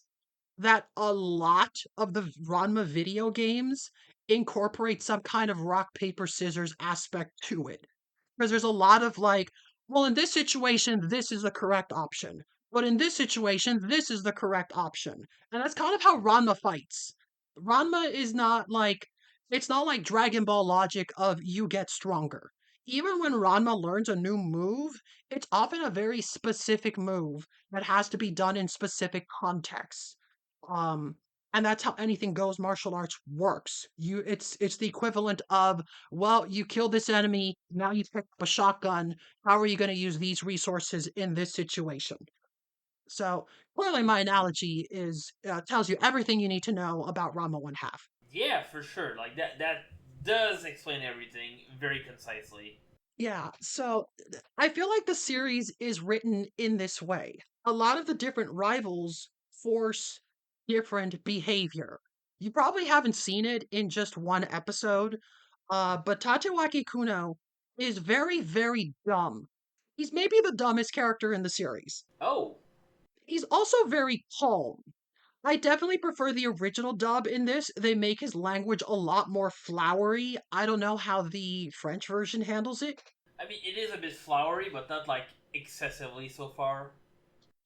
that a lot of the Ranma video games incorporate some kind of rock, paper, scissors aspect to it. Because there's a lot of like, well, in this situation, this is the correct option. But in this situation, this is the correct option. And that's kind of how Ranma fights. Ranma is not like, it's not like Dragon Ball logic of you get stronger. Even when Ranma learns a new move, it's often a very specific move that has to be done in specific contexts. Um, and that's how anything goes martial arts works. It's the equivalent of, well, you killed this enemy, now you pick up a shotgun. How are you going to use these resources in this situation? So clearly, my analogy is tells you everything you need to know about Rama One Half. Yeah, for sure. Like that does explain everything very concisely. Yeah, so I feel like the series is written in this way. A lot of the different rivals force different behavior. You probably haven't seen it in just one episode, but Tatewaki Kuno is very, very dumb. He's maybe the dumbest character in the series. Oh, He's also very calm. I definitely prefer the original dub in this. They make his language a lot more flowery. I don't know how the French version handles it. I mean, it is a bit flowery, but not like excessively so far.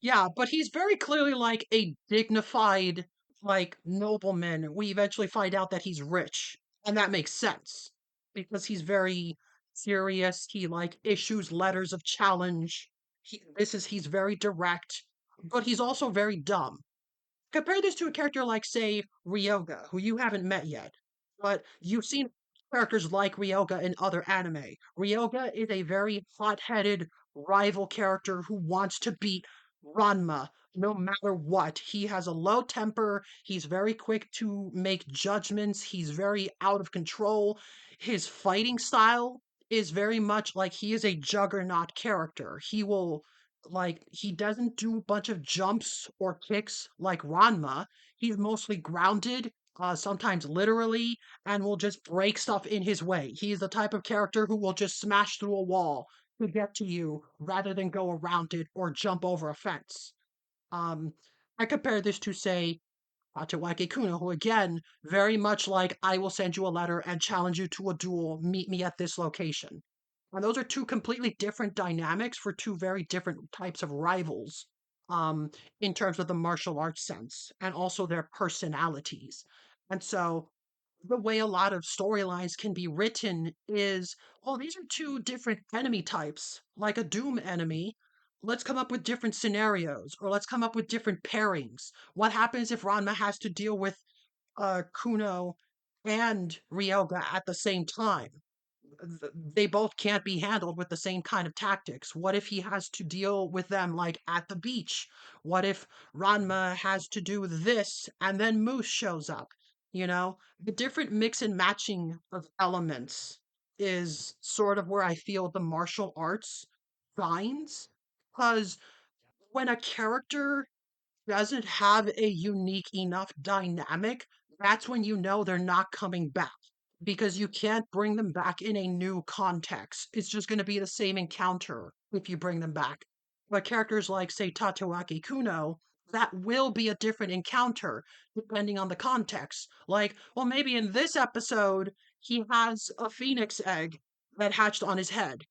Yeah, but he's very clearly like a dignified, like nobleman. We eventually find out that he's rich, and that makes sense because he's very serious. He like issues letters of challenge. He's very direct, but he's also very dumb. Compare this to a character like, say, Ryoga, who you haven't met yet, but you've seen characters like Ryoga in other anime. Ryoga is a very hot-headed rival character who wants to beat Ranma no matter what. He has a low temper, he's very quick to make judgments, he's very out of control. His fighting style is very much like he is a juggernaut character. He doesn't do a bunch of jumps or kicks like Ranma. He's mostly grounded, sometimes literally, and will just break stuff in his way. He's the type of character who will just smash through a wall to get to you rather than go around it or jump over a fence. Um, I compare this to, say, Tachawaki Kuno, who again, very much like I will send you a letter and challenge you to a duel, meet me at this location. And those are two completely different dynamics for two very different types of rivals, um, in terms of the martial arts sense and also their personalities. And so the way a lot of storylines can be written is, well, these are two different enemy types, like a Doom enemy. Let's come up with different scenarios, or let's come up with different pairings. What happens if Ranma has to deal with Kuno and Ryoga at the same time? They both can't be handled with the same kind of tactics. What if he has to deal with them like at the beach? What if Ranma has to do this and then Moose shows up? You know, the different mix and matching of elements is sort of where I feel the martial arts shines. Because when a character doesn't have a unique enough dynamic, that's when you know they're not coming back because you can't bring them back in a new context. It's just going to be the same encounter if you bring them back. But characters like, say, Tatawaki Kuno, that will be a different encounter depending on the context. Like, well, maybe in this episode, he has a phoenix egg that hatched on his head.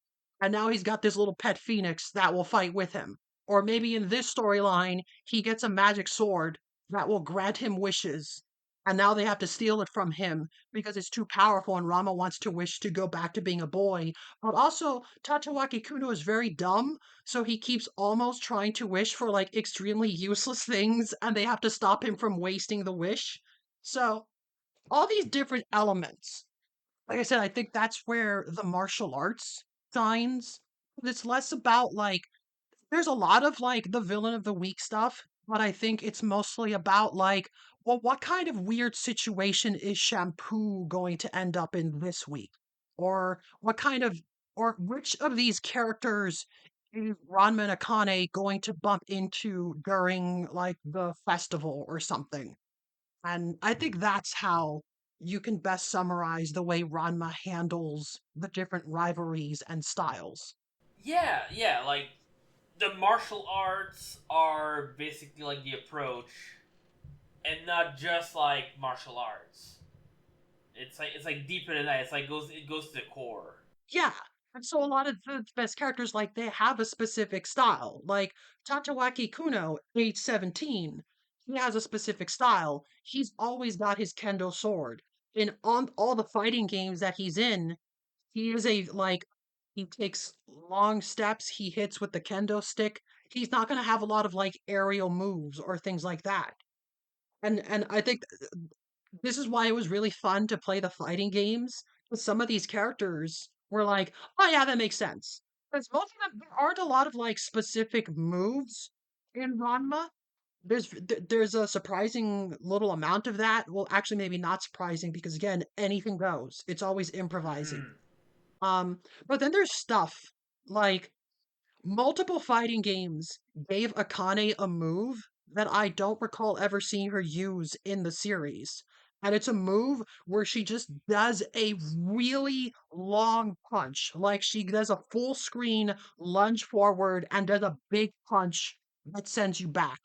And now he's got this little pet phoenix that will fight with him. Or maybe in this storyline, he gets a magic sword that will grant him wishes. And now they have to steal it from him because it's too powerful and Rama wants to wish to go back to being a boy. But also, Tatawaki Kuno is very dumb, so he keeps almost trying to wish for like extremely useless things and they have to stop him from wasting the wish. So, all these different elements. Like I said, I think that's where the martial arts shines. It's less about like there's a lot of like the villain of the week stuff, but I think it's mostly about like, well, what kind of weird situation is Shampoo going to end up in this week? Or what kind of, or which of these characters is Ranma and Akane going to bump into during like the festival or something? And I think that's how you can best summarize the way Ranma handles the different rivalries and styles. Yeah, yeah, like the martial arts are basically like the approach, and not just like martial arts. It's like deeper than that. It goes to the core. Yeah. And so a lot of the best characters, like, they have a specific style. Like, Tatawaki Kuno, age 17, he has a specific style. He's always got his kendo sword. In on all the fighting games that he's in, he is he takes long steps, he hits with the kendo stick. He's not going to have a lot of, like, aerial moves or things like that. And I think this is why it was really fun to play the fighting games. 'Cause some of these characters were like, "Oh yeah, that makes sense." Because most of them there aren't a lot of like specific moves in Ranma. There's a surprising little amount of that. Well, actually, maybe not surprising because again, anything goes. It's always improvising. Mm. But then there's stuff like multiple fighting games gave Akane a move that I don't recall ever seeing her use in the series. And it's a move where she just does a really long punch. Like she does a full screen lunge forward and does a big punch that sends you back.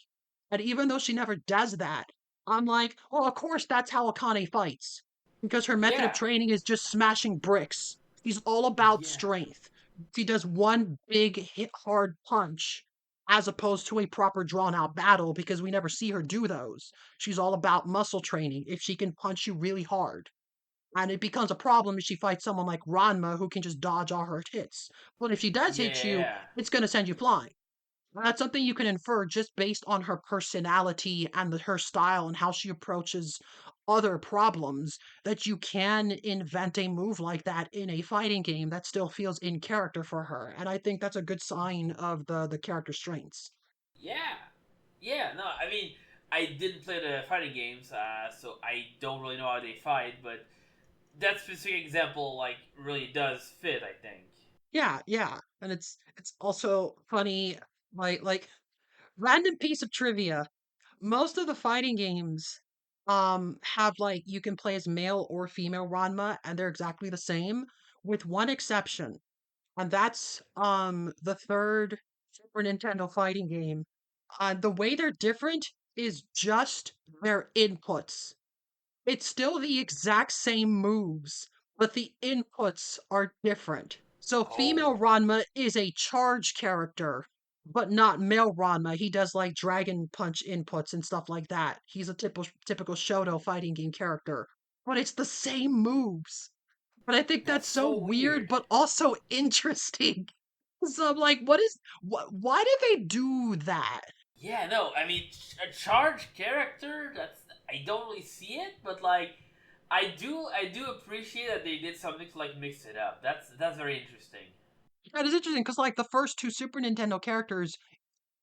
And even though she never does that, I'm like, well, of course that's how Akane fights. Because her method of Yeah, training is just smashing bricks. She's all about yeah, strength. She does one big hit hard punch. as opposed to a proper drawn out battle because we never see her do those. She's all about muscle training. If she can punch you really hard, and it becomes a problem if she fights someone like Ranma who can just dodge all her hits. But if she does Yeah, hit yeah, you, yeah. it's going to send you flying. That's something you can infer just based on her personality and her style and how she approaches other problems, that you can invent a move like that in a fighting game that still feels in character for her. And I think that's a good sign of the character strengths. Yeah. Yeah, no, I mean, I didn't play the fighting games, so I don't really know how they fight, but that specific example, like, really does fit, I think. Yeah, yeah. And it's also funny, like random piece of trivia. Most of the fighting games have like you can play as male or female Ranma and they're exactly the same with one exception. And that's the third Super Nintendo fighting game. The way they're different is just their inputs. It's still the exact same moves, but the inputs are different. So female Oh. Ranma is a charge character, but not male Ranma. He does like dragon punch inputs and stuff like that. He's a typical Shoto fighting game character, but it's the same moves. But I think That's that's so so weird, weird. but also interesting. So I'm like, what is why did they do that? Yeah, no, I mean, a charged character, that's. I don't really see it, but, like, I do appreciate that they did something to, like, mix it up. That's very interesting. That is interesting because like the first two Super Nintendo characters,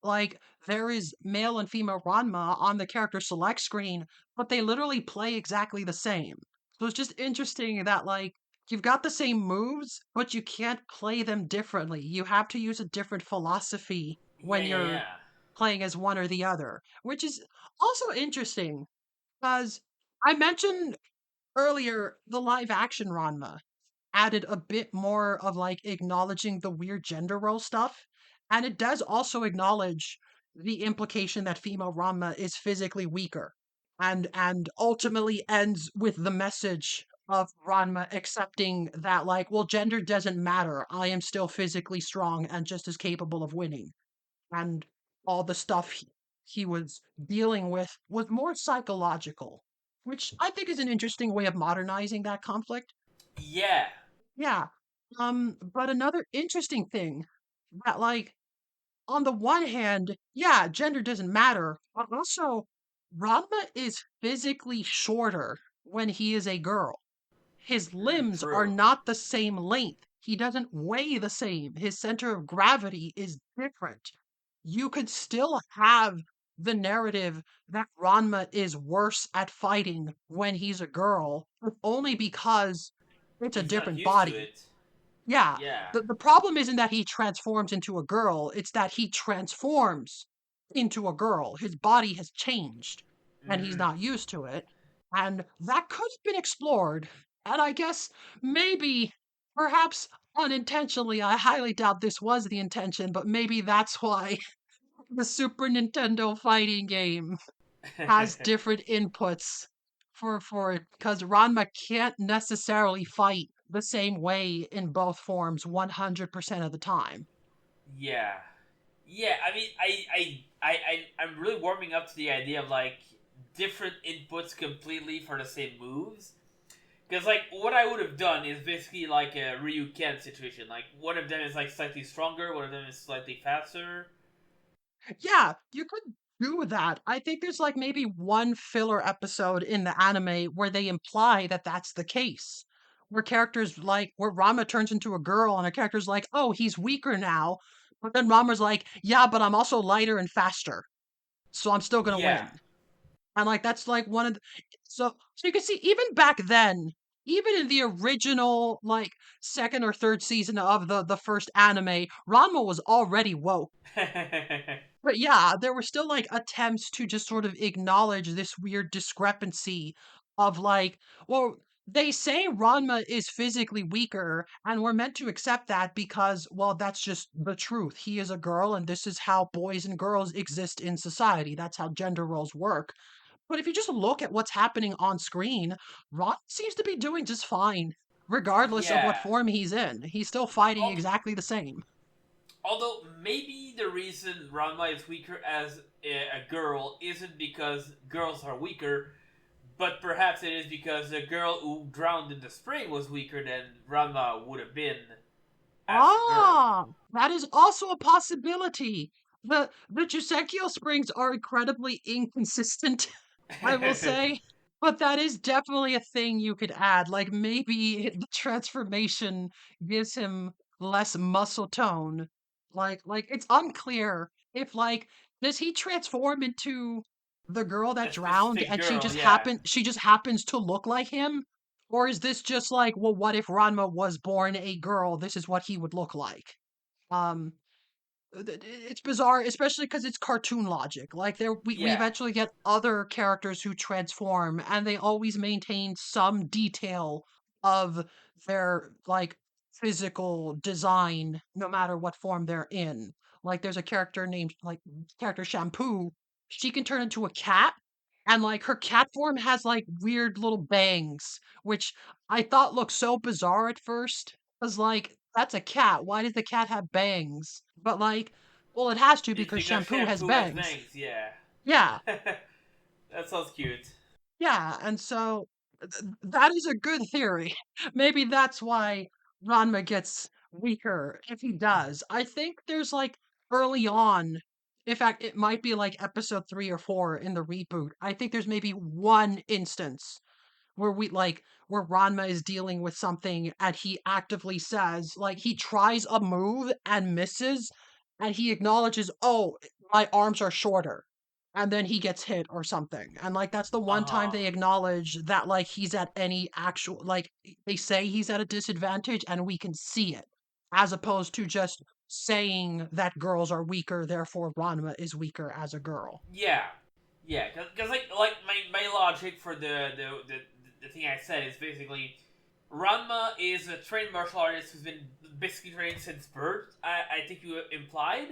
like there is male and female Ranma on the character select screen, but they literally play exactly the same. So it's just interesting that like you've got the same moves, but you can't play them differently. You have to use a different philosophy Yeah, when yeah, you're yeah. playing as one or the other, which is also interesting because I mentioned earlier the live action Ranma added a bit more of like acknowledging the weird gender role stuff. And it does also acknowledge the implication that female Ranma is physically weaker and ultimately ends with the message of Ranma accepting that like, well, gender doesn't matter. I am still physically strong and just as capable of winning. And all the stuff he was dealing with was more psychological, which I think is an interesting way of modernizing that conflict. Yeah. Yeah. But another interesting thing that, like, on the one hand, yeah, gender doesn't matter, but also Ranma is physically shorter when he is a girl. His limbs are True. not the same length. He doesn't weigh the same. His center of gravity is different. You could still have the narrative that Ranma is worse at fighting when he's a girl, but only because it's a He's not different used to body. it. Yeah, Yeah. the problem isn't that he transforms into a girl, it's that he transforms into a girl. His body has changed, and he's Mm-hmm. not used to it. And that could have been explored. And I guess maybe, perhaps unintentionally, I highly doubt this was the intention, but maybe that's why the Super Nintendo fighting game has different inputs for it because Ranma can't necessarily fight the same way in both forms 100% of the time. Yeah. Yeah, I mean, I'm really warming up to the idea of, like, different inputs completely for the same moves. Because, like, what I would have done is basically like a Ryu Ken situation. Like, one of them is, like, slightly stronger, one of them is slightly faster. Yeah, you could do that. I think there's like maybe one filler episode in the anime where they imply that that's the case. Where characters like, where Rama turns into a girl and a character's like, oh, he's weaker now. But then Rama's like, yeah, but I'm also lighter and faster. So I'm still gonna Yeah. win. And like that's like one of the so you can see even back then, even in the original like second or third season of the first anime, Ranma was already woke. But yeah, there were still like attempts to just sort of acknowledge this weird discrepancy of like, well, they say Ranma is physically weaker, and we're meant to accept that because, well, that's just the truth. He is a girl, and this is how boys and girls exist in society. That's how gender roles work. But if you just look at what's happening on screen, Ron seems to be doing just fine, regardless of what Yeah. form he's in. He's still fighting Um, exactly the same. Although maybe the reason Ranma is weaker as a girl isn't because girls are weaker, but perhaps it is because the girl who drowned in the spring was weaker than Ranma would have been as a girl. Ah, that is also a possibility. The Jusekyo springs are incredibly inconsistent, I will say, but that is definitely a thing you could add. Like maybe the transformation gives him less muscle tone. Like it's unclear if like does he transform into the girl that A drowned specific and girl, yeah. she just happens to look like him? Or is this just like, well, what if Ranma was born a girl? This is what he would look like. Um, it's bizarre, especially because it's cartoon logic. Like we Yeah. eventually get other characters who transform, and they always maintain some detail of their like physical design, no matter what form they're in. Like there's a character named like character Shampoo. She can turn into a cat, and like her cat form has like weird little bangs, which I thought looked so bizarre at first. Cause like that's a cat. Why does the cat have bangs? But like, well, it has to It's because because shampoo has shampoo has bangs. bangs, yeah. Yeah, That sounds cute. yeah, and so that is a good theory. Maybe that's why Ranma gets weaker if he does. I think there's like early on, in fact, it might be like episode 3 or 4 in the reboot. I think there's maybe one instance where we like where Ranma is dealing with something and he actively says like he tries a move and misses and he acknowledges, "Oh, my arms are shorter." And then he gets hit or something. And like that's the one time Uh they acknowledge that like he's at any actual like they say he's at a disadvantage and we can see it as opposed to just saying that girls are weaker, therefore Ranma is weaker as a girl. yeah. Yeah, because like my logic for the thing I said is basically Ranma is a trained martial artist who's been basically trained since birth. I think you implied.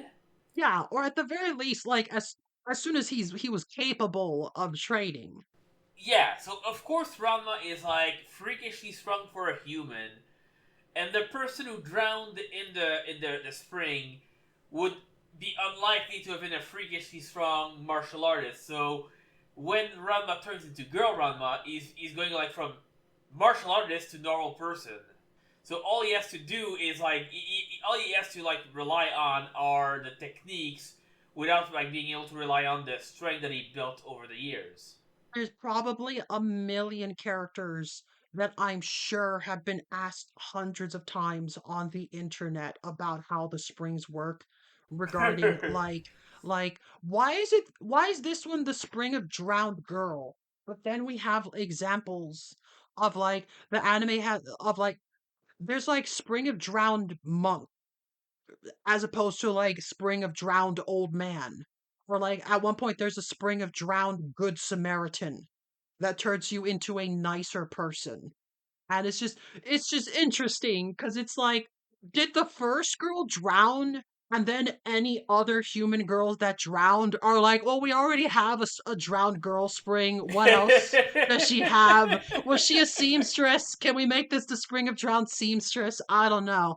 Yeah, or at the very least, like as soon as he was capable of trading. Yeah, so of course Ranma is like freakishly strong for a human, and the person who drowned in the spring would be unlikely to have been a freakishly strong martial artist. So when Ranma turns into girl Ranma, he's going like from martial artist to normal person. So all he has to do is like all he has to like rely on are the techniques without like being able to rely on the strength that he built over the years. There's probably a million characters that I'm sure have been asked hundreds of times on the internet about how the springs work regarding like why is this one the spring of drowned girl? But then we have examples of like the anime has of like there's like spring of drowned monk as opposed to like spring of drowned old man. Or like at one point there's a spring of drowned good Samaritan that turns you into a nicer person. And it's just interesting because it's like, did the first girl drown? And then any other human girls that drowned are like, well, we already have a drowned girl spring. What else does she have? Was she a seamstress? Can we make this the spring of drowned seamstress? I don't know.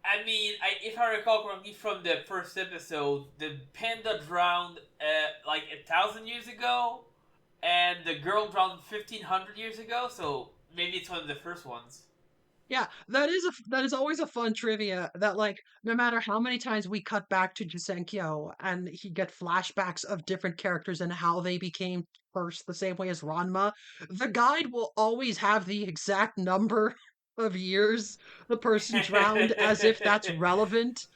I mean, if I recall correctly from the first episode, the panda drowned like 1,000 years ago, and the girl drowned 1,500 years ago. So maybe it's one of the first ones. Yeah, that is always a fun trivia that like no matter how many times we cut back to Jisenkyo and he get flashbacks of different characters and how they became first the same way as Ranma, the guide will always have the exact number of years the person drowned as if that's relevant,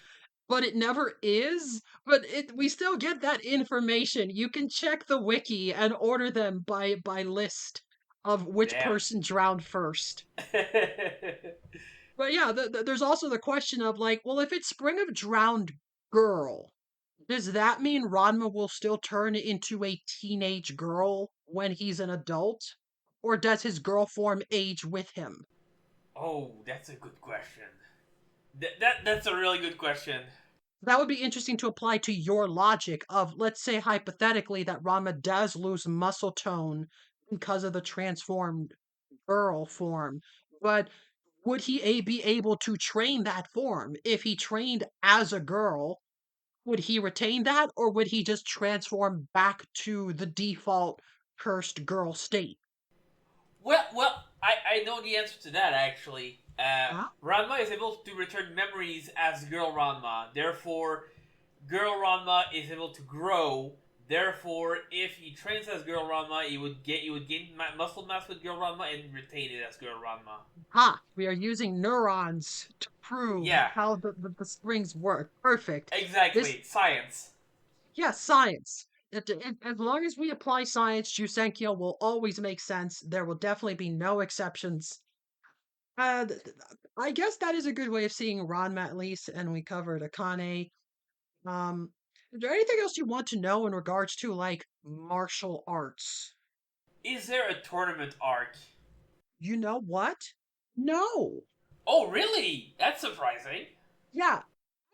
but it never is. But it we still get that information. You can check the wiki and order them by list of which Damn. person drowned first. But yeah, there's also the question of like, well, if it's Spring of Drowned Girl, does that mean Ranma will still turn into a teenage girl when he's an adult? Or does his girl form age with him? Oh, that's a good question. That's a really good question. That would be interesting to apply to your logic of, let's say hypothetically, that Ranma does lose muscle tone because of the transformed girl form. But would be able to train that form? If he trained as a girl, would he retain that, or would he just transform back to the default cursed girl state? Well, I know the answer to that actually. Huh? Ranma is able to return memories as Girl Ranma. Therefore, Girl Ranma is able to grow. Therefore, if he trains as Girl Ranma, he would gain muscle mass with Girl Ranma and retain it as Girl Ranma. Ha! We are using neurons to prove Yeah, how the springs work. Perfect. This, exactly. Science. yeah, science. As long as we apply science, Jusenkyo will always make sense. There will definitely be no exceptions. I guess that is a good way of seeing Ranma at least, and we covered Akane. Um, is there anything else you want to know in regards to like martial arts? Is there a tournament arc? You know what? No. Oh, really? That's surprising. Yeah.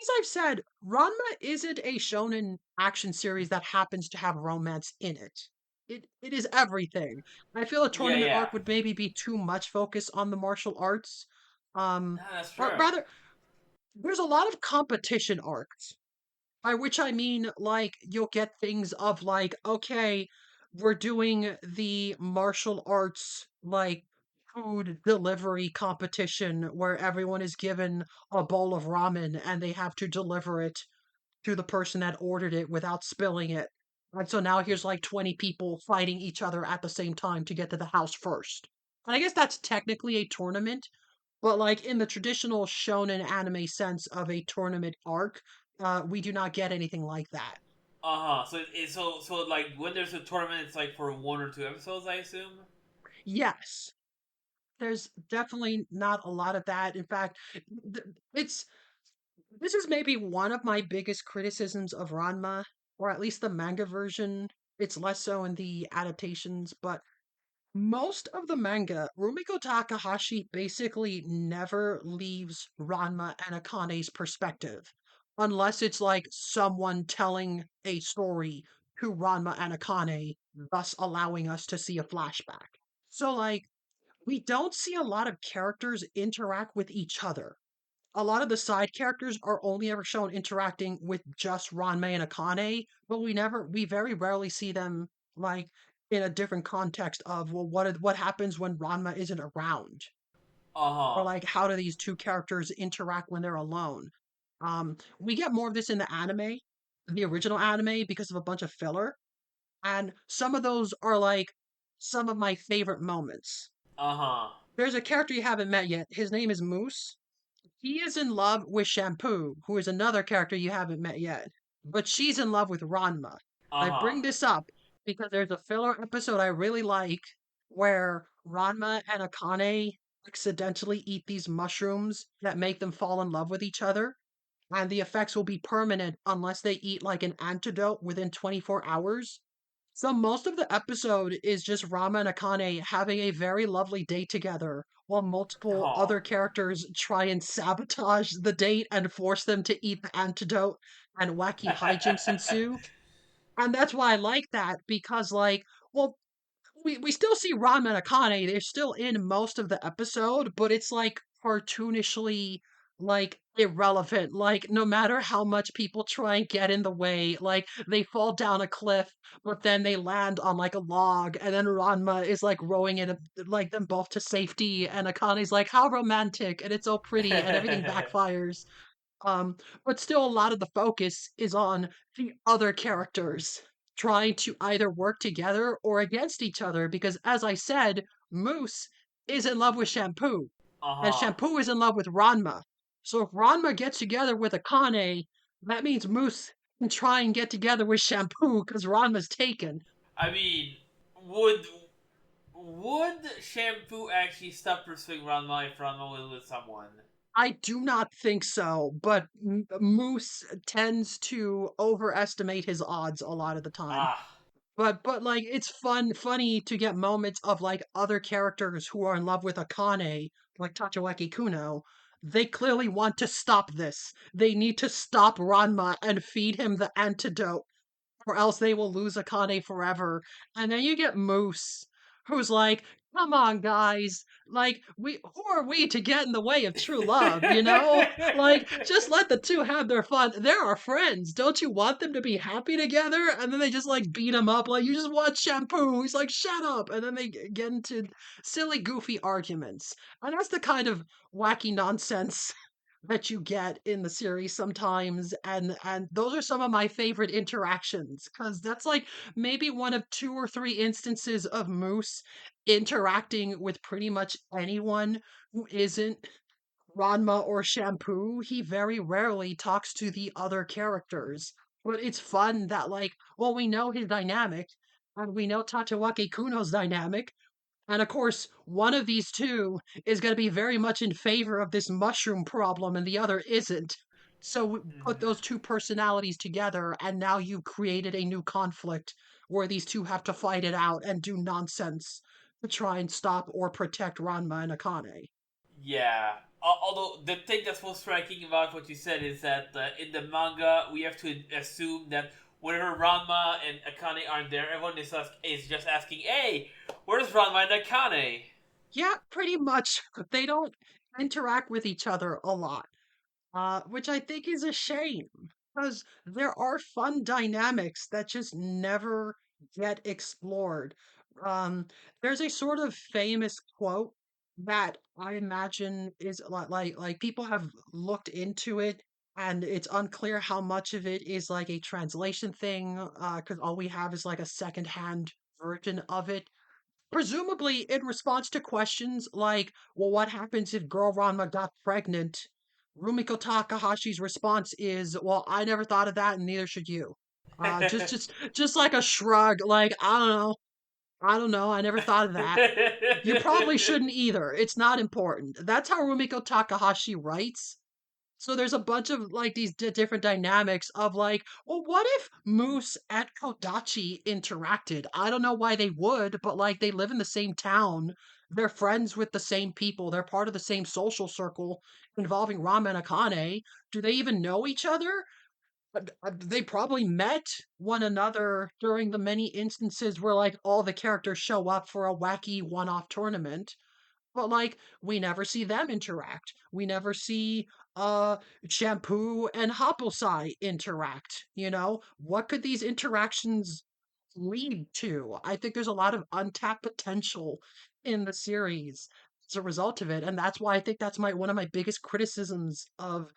As I've said, Ranma isn't a shonen action series that happens to have romance in it. It is everything. I feel a Yeah, tournament yeah. arc would maybe be too much focus on the martial arts. Ah, that's But true. rather, there's a lot of competition arcs. By which I mean, like, you'll get things of like, okay, we're doing the martial arts, like, food delivery competition where everyone is given a bowl of ramen and they have to deliver it to the person that ordered it without spilling it. And so now here's like 20 people fighting each other at the same time to get to the house first. And I guess that's technically a tournament, but like in the traditional shonen anime sense of a tournament arc, we do not get anything like that. Uh huh. So like when there's a tournament, it's like for 1 or 2 episodes, I assume. Yes, there's definitely not a lot of that. In fact, it's this is maybe one of my biggest criticisms of Ranma, or at least the manga version. It's less so in the adaptations, but most of the manga, Rumiko Takahashi basically never leaves Ranma and Akane's perspective, unless it's like someone telling a story to Ranma and Akane, thus allowing us to see a flashback. So, like, we don't see a lot of characters interact with each other. A lot of the side characters are only ever shown interacting with just Ranma and Akane, but we very rarely see them like in a different context of well, what happens when Ranma isn't around, Uh or huh. like how do these two characters interact when they're alone. We get more of this in the anime, the original anime, because of a bunch of filler, and some of those are like some of my favorite moments. Uh huh. There's a character you haven't met yet. His name is Moose. He is in love with Shampoo, who is another character you haven't met yet. But she's in love with Ranma. Uh I huh. bring this up because there's a filler episode I really like where Ranma and Akane accidentally eat these mushrooms that make them fall in love with each other. And the effects will be permanent unless they eat like an antidote within 24 hours. So most of the episode is just Rama and Akane having a very lovely date together, while multiple Oh. other characters try and sabotage the date and force them to eat the antidote, and wacky hijinks ensue. And that's why I like that, because like, well, we still see Ranma and Akane. They're still in most of the episode, but it's like cartoonishly like irrelevant. Like no matter how much people try and get in the way, like they fall down a cliff, but then they land on like a log, and then Ranma is like rowing in like them both to safety, and Akane's like, "How romantic!" and it's so pretty, and everything backfires. Um, but still, a lot of the focus is on the other characters trying to either work together or against each other. Because, as I said, Moose is in love with Shampoo, Uh and huh. Shampoo is in love with Ranma. So, if Ranma gets together with Akane, that means Moose can try and get together with Shampoo because Ranma's taken. I mean, would would shampoo actually stop pursuing Ranma if Ranma was with someone? I do not think so, but Moose tends to overestimate his odds a lot of the time. Ah. But like it's funny to get moments of like other characters who are in love with Akane, like Tachawaki Kuno. They clearly want to stop this. They need to stop Ranma and feed him the antidote, or else they will lose Akane forever. And then you get Moose, who's like, Come on, guys. Like, who are we to get in the way of true love, you know? Like, just let the two have their fun. They're our friends. Don't you want them to be happy together? And then they just like beat him up, like, you just want shampoo. He's like, shut up. And then they get into silly, goofy arguments. And that's the kind of wacky nonsense that you get in the series sometimes, and those are some of my favorite interactions because that's like maybe one of two or three instances of Moose interacting with pretty much anyone who isn't Ranma or Shampoo. He very rarely talks to the other characters, but it's fun that like, well, we know his dynamic and we know Tatawake Kuno's dynamic, and of course, one of these two is going to be very much in favor of this mushroom problem and the other isn't. So put those two personalities together, and now you've created a new conflict where these two have to fight it out and do nonsense to try and stop or protect Ranma and Akane. Yeah. Although the thing that's most striking about what you said is that in the manga we have to assume that whenever Ranma and Akane aren't there, everyone is just asking, "Hey, where's Ranma and Akane?" Yeah, pretty much. They don't interact with each other a lot. Which I think is a shame because there are fun dynamics that just never get explored. Um, there's a sort of famous quote that I imagine is like people have looked into it, and it's unclear how much of it is like a translation thing, because all we have is like a secondhand version of it, presumably in response to questions like, well, what happens if girl Ranma got pregnant? Rumiko Takahashi's response is, well, I never thought of that and neither should you. Just like a shrug, like, I don't know. I don't know. I never thought of that. You probably shouldn't either. It's not important. That's how Rumiko Takahashi writes. So there's a bunch of like these different dynamics of like, well, what if Moose and Kodachi interacted? I don't know why they would, but like they live in the same town. They're friends with the same people. They're part of the same social circle involving Rama and Akane. Do they even know each other? They probably met one another during the many instances where like all the characters show up for a wacky one-off tournament, but like we never see them interact. We never see uh Shampoo and Hopplesai interact, you know? What could these interactions lead to? I think there's a lot of untapped potential in the series as a result of it, and that's why I think that's my one of my biggest criticisms of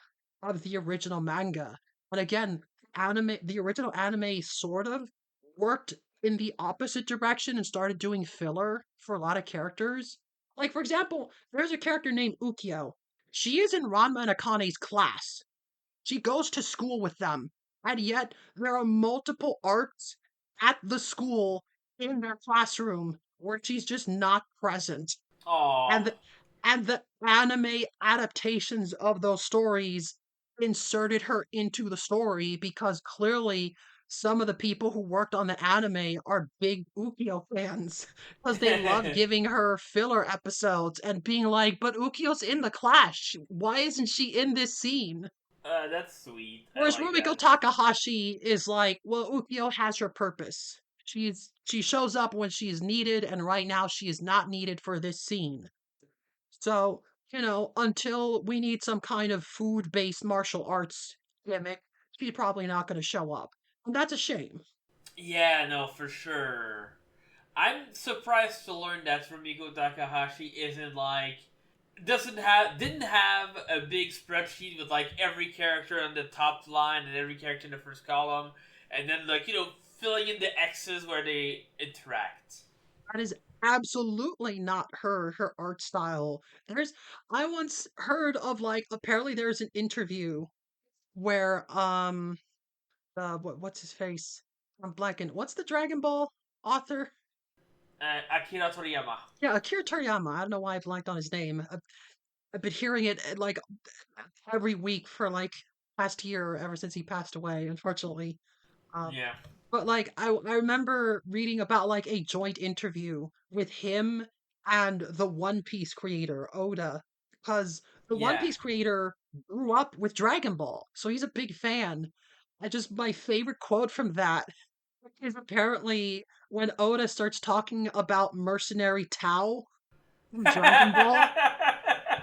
the original manga. And again, the original anime sort of worked in the opposite direction and started doing filler for a lot of characters. Like, for example, there's a character named Ukyo. She is in Ranma and Akane's class. She goes to school with them. And yet, there are multiple arcs at the school in their classroom where she's just not present. Aw. And the anime adaptations of those stories inserted her into the story because clearly some of the people who worked on the anime are big Ukyo fans because they love giving her filler episodes and being like, but Ukyo's in the clash. Why isn't she in this scene? That's sweet. I Whereas like Rumiko that. Takahashi is like, well, Ukyo has her purpose. She shows up when she's needed, and right now she is not needed for this scene. So, until we need some kind of food-based martial arts gimmick, she's probably not going to show up. And that's a shame. Yeah, no, for sure. I'm surprised to learn that Rumiko Takahashi isn't like doesn't have didn't have a big spreadsheet with like every character on the top line and every character in the first column, and then like filling in the X's where they interact. That is absolutely not her art style. I once heard of like apparently there's an interview where what's his face? I'm blanking. What's the Dragon Ball author? Akira Toriyama. Yeah, Akira Toriyama. I don't know why I blanked on his name. I've been hearing it like every week for like past year ever since he passed away, unfortunately. Uh, Yeah, but like I remember reading about like a joint interview with him and the One Piece creator, Oda, because the One yeah. Piece creator grew up with Dragon Ball, so he's a big fan. I just my favorite quote from that is apparently when Oda starts talking about mercenary Tao from Dragon Ball,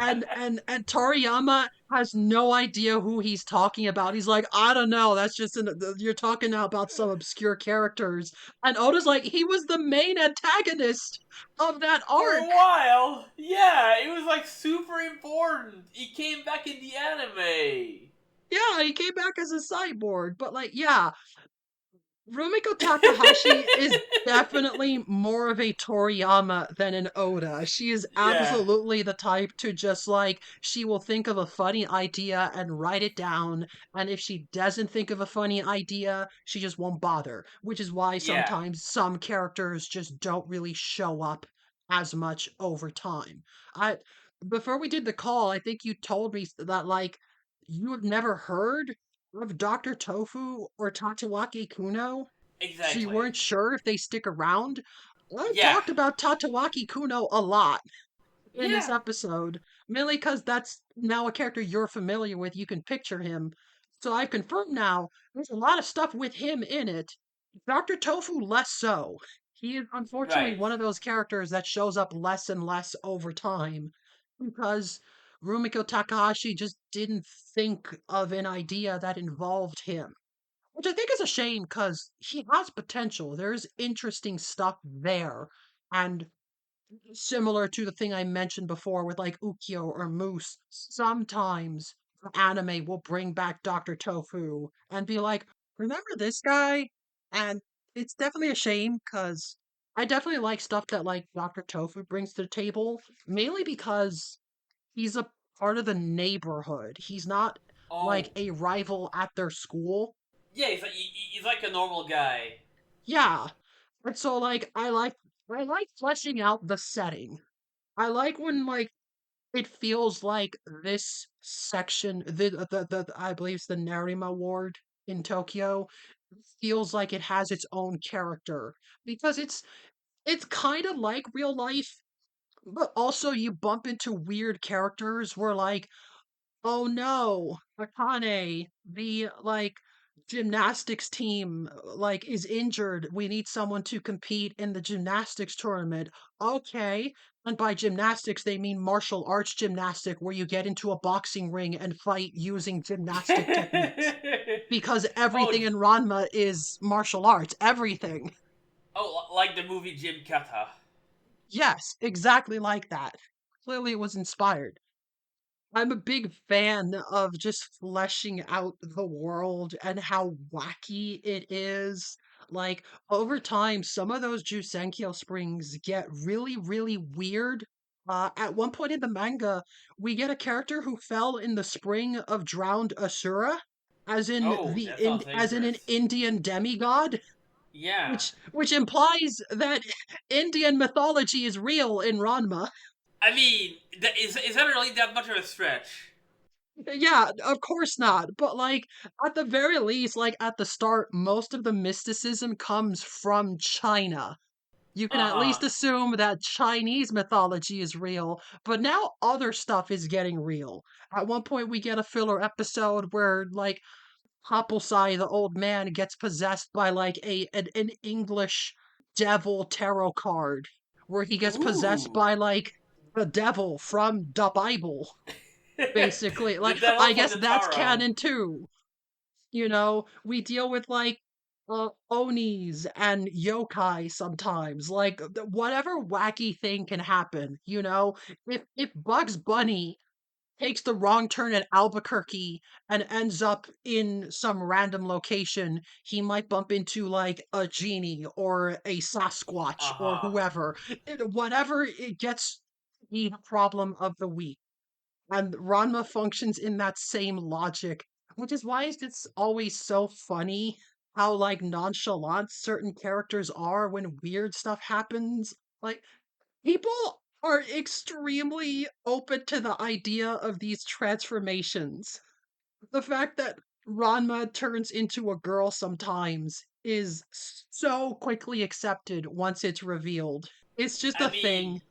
and Toriyama has no idea who he's talking about. He's like, I don't know. That's just you're talking now about some obscure characters. And Oda's like, he was the main antagonist of that For a arc. while. Yeah, it was like super important. He came back in the anime. Yeah, he came back as a cyborg, but like, yeah, Rumiko Takahashi is definitely more of a Toriyama than an Oda. She is Yeah. absolutely the type to just like, she will think of a funny idea and write it down. And if she doesn't think of a funny idea, she just won't bother, which is why Yeah. sometimes some characters just don't really show up as much over time. I, before we did the call, I think you told me that like, you have never heard of Dr. Tofu or Tatawaki Kuno, so you Exactly. weren't sure if they stick around. I've Yeah. talked about Tatawaki Kuno a lot in this Yeah. episode, mainly because that's now a character you're familiar with. You can picture him. So I've confirmed now there's a lot of stuff with him in it. Dr. Tofu, less so. He is unfortunately Right. one of those characters that shows up less and less over time because Rumiko Takahashi just didn't think of an idea that involved him. Which I think is a shame because he has potential. There's interesting stuff there. And similar to the thing I mentioned before with like Ukyo or Moose, sometimes the anime will bring back Dr. Tofu and be like, remember this guy? And it's definitely a shame because I definitely like stuff that like Dr. Tofu brings to the table, mainly because he's a part of the neighborhood. He's not like Oh. a rival at their school. Yeah, he's like a normal guy. Yeah. And so like I like fleshing out the setting. I like when like it feels like this section the I believe it's the Narima ward in Tokyo feels like it has its own character because it's kind of like real life, but also you bump into weird characters where like, oh no, Akane, the like gymnastics team like is injured. We need someone to compete in the gymnastics tournament. Okay. And by gymnastics they mean martial arts gymnastic where you get into a boxing ring and fight using gymnastic techniques. Because Oh, everything in Ranma is martial arts. Everything. oh, like the movie Jim Kata. Yes, exactly like that. Clearly it was inspired. I'm a big fan of just fleshing out the world and how wacky it is. Like, over time, some of those Jusenkyo springs get really, really weird. At one point in the manga, we get a character who fell in the spring of drowned Asura, Oh, that sounds as in an dangerous. Indian demigod, Yeah. which implies that Indian mythology is real in Ranma. I mean, is that really that much of a stretch? Yeah, of course not. But like at the very least, like at the start, most of the mysticism comes from China. You can Uh at least huh. assume that Chinese mythology is real, but now other stuff is getting real. At one point we get a filler episode where like Hopplesai, the old man, gets possessed by like an English devil tarot card, where he gets possessed Ooh. by like the devil from the Bible. Basically, The like devil I from guess the that's Taro. canon too. You know, we deal with like onis and yokai sometimes. Like whatever wacky thing can happen, you know? If Bugs Bunny takes the wrong turn at Albuquerque and ends up in some random location, he might bump into like a genie or a Sasquatch Uh or huh. whoever. Whatever it gets the problem of the week. And Ranma functions in that same logic, which is why it's always so funny how like nonchalant certain characters are when weird stuff happens. Like people are extremely open to the idea of these transformations. The fact that Ranma turns into a girl sometimes is so quickly accepted once it's revealed. It's just I a mean, thing.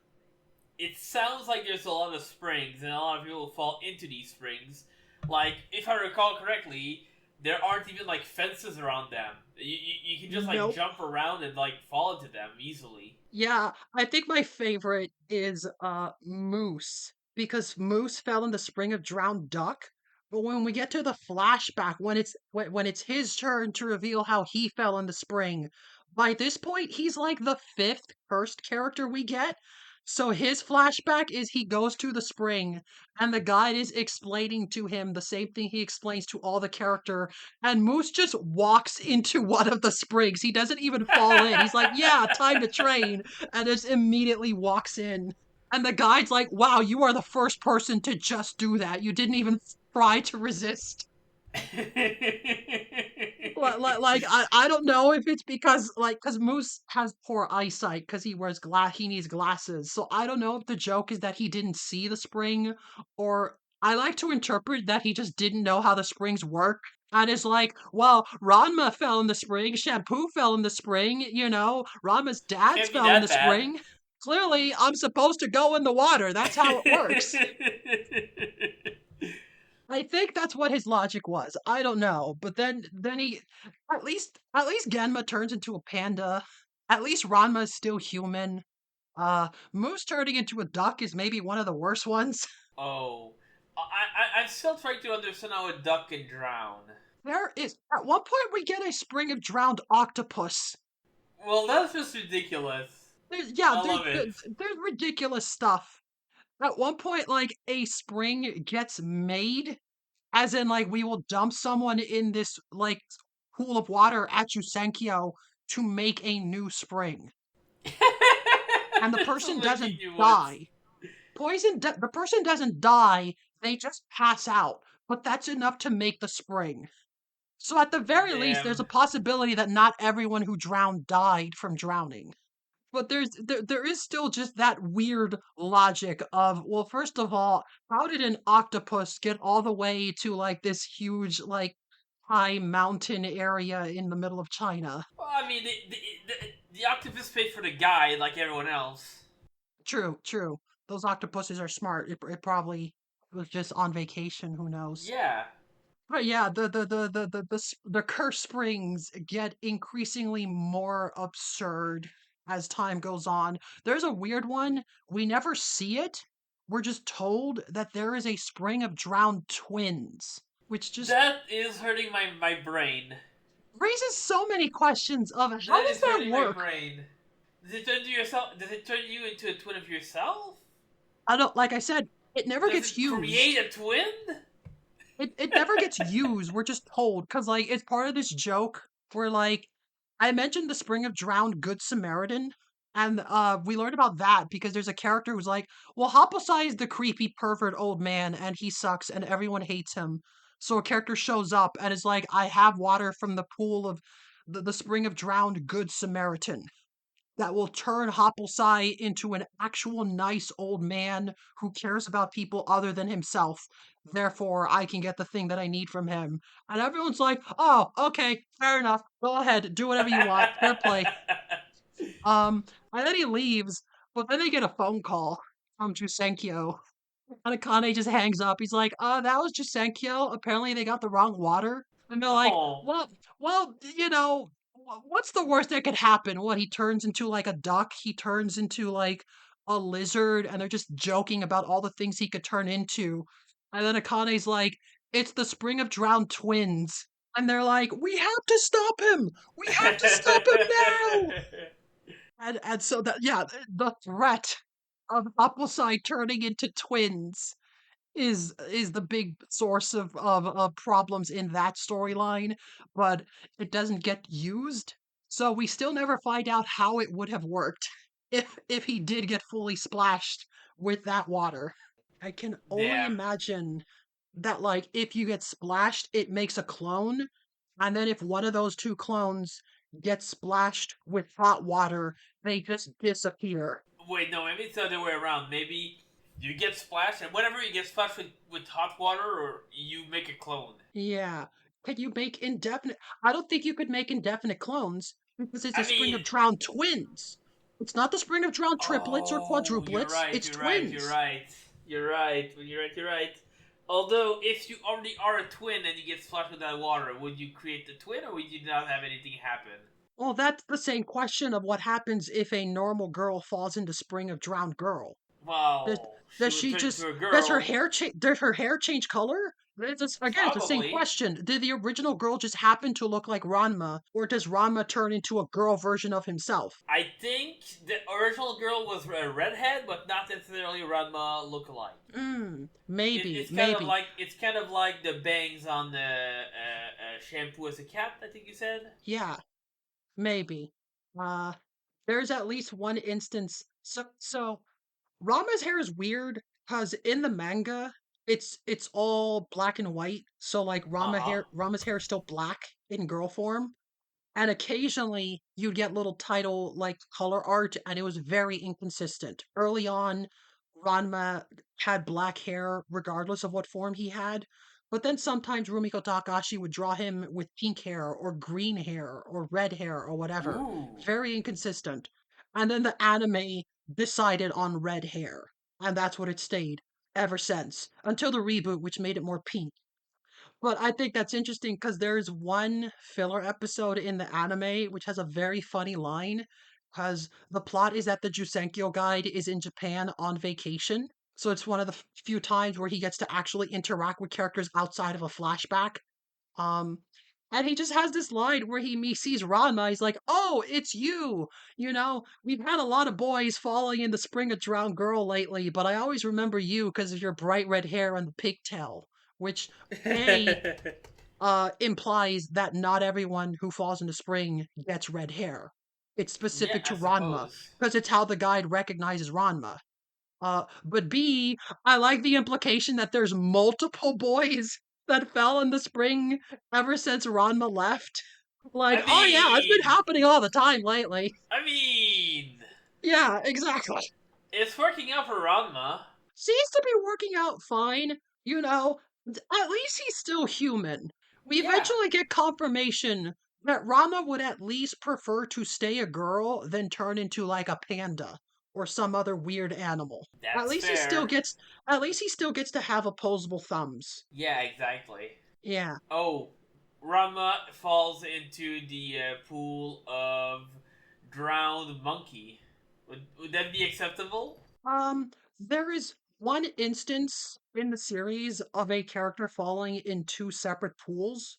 it sounds like there's a lot of springs, and a lot of people fall into these springs. Like, if I recall correctly, there aren't even like fences around them. You can just like Nope. jump around and like fall into them easily. Yeah, I think my favorite is Moose because Moose fell in the spring of drowned duck. But when we get to the flashback, when it's his turn to reveal how he fell in the spring, by this point he's like the fifth first character we get. So his flashback is he goes to the spring and the guide is explaining to him the same thing he explains to all the character, and Moose just walks into one of the springs. He doesn't even fall in. He's like, "Yeah, time to train." And just immediately walks in. And the guide's like, "Wow, you are the first person to just do that. You didn't even try to resist." I don't know if it's because because Moose has poor eyesight because he needs glasses. So I don't know if the joke is that he didn't see the spring, or I like to interpret that he just didn't know how the springs work. And is like, well, Ranma fell in the spring, Shampoo fell in the spring, Ranma's dads Can't be fell in that the bad. spring. Clearly, I'm supposed to go in the water. That's how it works. I think that's what his logic was. I don't know, but then he at least Genma turns into a panda. At least Ranma is still human. Moose turning into a duck is maybe one of the worst ones. Oh, I'm still trying to understand how a duck can drown. There is at one point we get a spring of drowned octopus. Well, that's just ridiculous. There's yeah, I love it. there's ridiculous stuff. At one point, like a spring gets made, as in like we will dump someone in this like pool of water at Yusenkyo to make a new spring, and the Sounds person like doesn't he knew what. die. The person doesn't die, they just pass out, but that's enough to make the spring. So at the very least, there's Damn. a possibility that not everyone who drowned died from drowning. But there is still just that weird logic of, well, first of all, how did an octopus get all the way to like this huge like high mountain area in the middle of China? Well, I mean, the octopus paid for the guy like everyone else. True, true. Those octopuses are smart. It probably was just on vacation, who knows. Yeah. But yeah, the curse springs get increasingly more absurd as time goes on. There's a weird one. We never see it. We're just told that there is a spring of drowned twins, which just That is hurting my brain. raises so many questions of how That does is that hurting my work? brain. Does it turn to yourself? Does it turn you into a twin of yourself? I don't like I said, it never Does gets it used. create a twin? It never gets used. We're just told because like it's part of this joke where like I mentioned the Spring of Drowned Good Samaritan, and we learned about that because there's a character who's like, well, Hopposai is the creepy pervert old man and he sucks and everyone hates him. So a character shows up and is like, I have water from the pool of the Spring of Drowned Good Samaritan that will turn Hopplesai into an actual nice old man who cares about people other than himself. Therefore, I can get the thing that I need from him. And everyone's like, oh, okay, fair enough. Go ahead, do whatever you want. Fair play. Um, and then he leaves, but then they get a phone call from Jusenkyo. And Akane just hangs up. He's like, that was Jusenkyo. Apparently they got the wrong water. And they're like, Oh. well, what's the worst that could happen? What, he turns into like a duck? He turns into like a lizard, and they're just joking about all the things he could turn into. And then Akane's like, it's the spring of drowned twins. And they're like, we have to stop him! We have to stop him now! And so that yeah, the threat of Appleside turning into twins is the big source of problems in that storyline, but it doesn't get used. So we still never find out how it would have worked if he did get fully splashed with that water. I can only Damn. imagine that like if you get splashed, it makes a clone, and then if one of those two clones gets splashed with hot water, they just disappear. Wait, no, maybe it's the other way around. Maybe you get splashed, and whenever you get splashed with hot water, or you make a clone. Yeah. Can you make indefinite? I don't think you could make indefinite clones because it's a I spring mean, of drowned twins. It's not the spring of drowned triplets or oh, you're quadruplets. right, It's you're right, you're twins. right. You're right, you're right, you're right. Although, if you already are a twin and you get splashed with that water, would you create the twin or would you not have anything happen? Well, that's the same question of what happens if a normal girl falls into Spring of Drowned Girl. Does Well, she does would she turn into just a does her girl. hair change? Does her hair change color? Again, it's the same Probably. question. Did the original girl just happen to look like Ranma, or does Ranma turn into a girl version of himself? I think the original girl was a redhead, but not necessarily Ranma look-alike. Maybe, It's kind of maybe. like the bangs on the shampoo as a cat. I think you said. Yeah, maybe. Uh, there's at least one instance. So Rama's hair is weird because in the manga, it's all black and white. So like Uh huh. Rama's hair is still black in girl form. And occasionally you'd get little title like color art, and it was very inconsistent. Early on, Ranma had black hair regardless of what form he had, but then sometimes Rumiko Takahashi would draw him with pink hair or green hair or red hair or whatever. Ooh. Very inconsistent. And then the anime decided on red hair, and that's what it stayed ever since until the reboot, which made it more pink. But I think that's interesting because there's one filler episode in the anime which has a very funny line. Because the plot is that the Jusenkyo guide is in Japan on vacation. So it's one of the few times where he gets to actually interact with characters outside of a flashback. Um, and he just has this line where sees Ranma. He's like, "Oh, it's you. We've had a lot of boys falling in the spring of drowned girl lately, but I always remember you because of your bright red hair and the pigtail." Which a implies that not everyone who falls into spring gets red hair. It's Yeah, specific I to Ranma suppose. because it's how the guide recognizes Ranma. But B, I like the implication that there's multiple boys that fell in the spring ever since Ranma left. Like, I oh yeah, it's been mean, happening all the time lately. I mean, Yeah, exactly. it's working out for Ranma. Seems to be working out fine. You know, at least he's still human. We Yeah, eventually get confirmation that Rama would at least prefer to stay a girl than turn into like a panda or some other weird animal. At that's least he still fair. gets at least he still gets to have opposable thumbs. Yeah, exactly. Yeah. Oh, Ranma falls into the pool of drowned monkey. Would that be acceptable? There is one instance in the series of a character falling in two separate pools,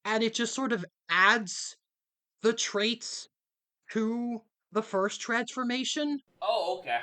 and it just sort of adds the traits to the first transformation, Oh, okay.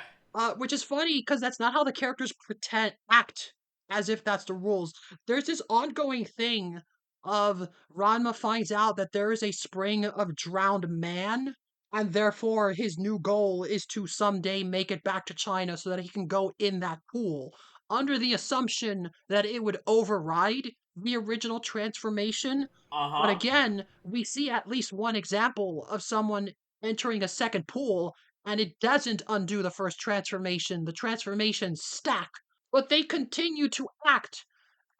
which is funny because that's not how the characters pretend act as if that's the rules. There's this ongoing thing of Ranma finds out that there is a spring of drowned man, and therefore his new goal is to someday make it back to China so that he can go in that pool, under the assumption that it would override the original transformation. Uh But huh. again, we see at least one example of someone entering a second pool, and it doesn't undo the first transformation. The transformations stack, but they continue to act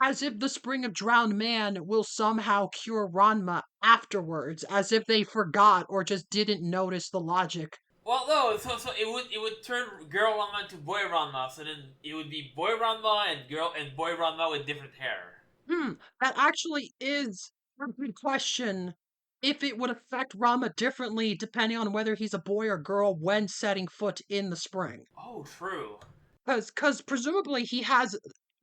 as if the Spring of Drowned Man will somehow cure Ranma afterwards, as if they forgot or just didn't notice the logic. Well, no. So it would turn girl Ranma into boy Ranma. So then it would be boy Ranma and girl and boy Ranma with different hair. Hmm, that actually is a good question. If it would affect Rama differently depending on whether he's a boy or girl when setting foot in the spring. Oh, true. Because presumably he has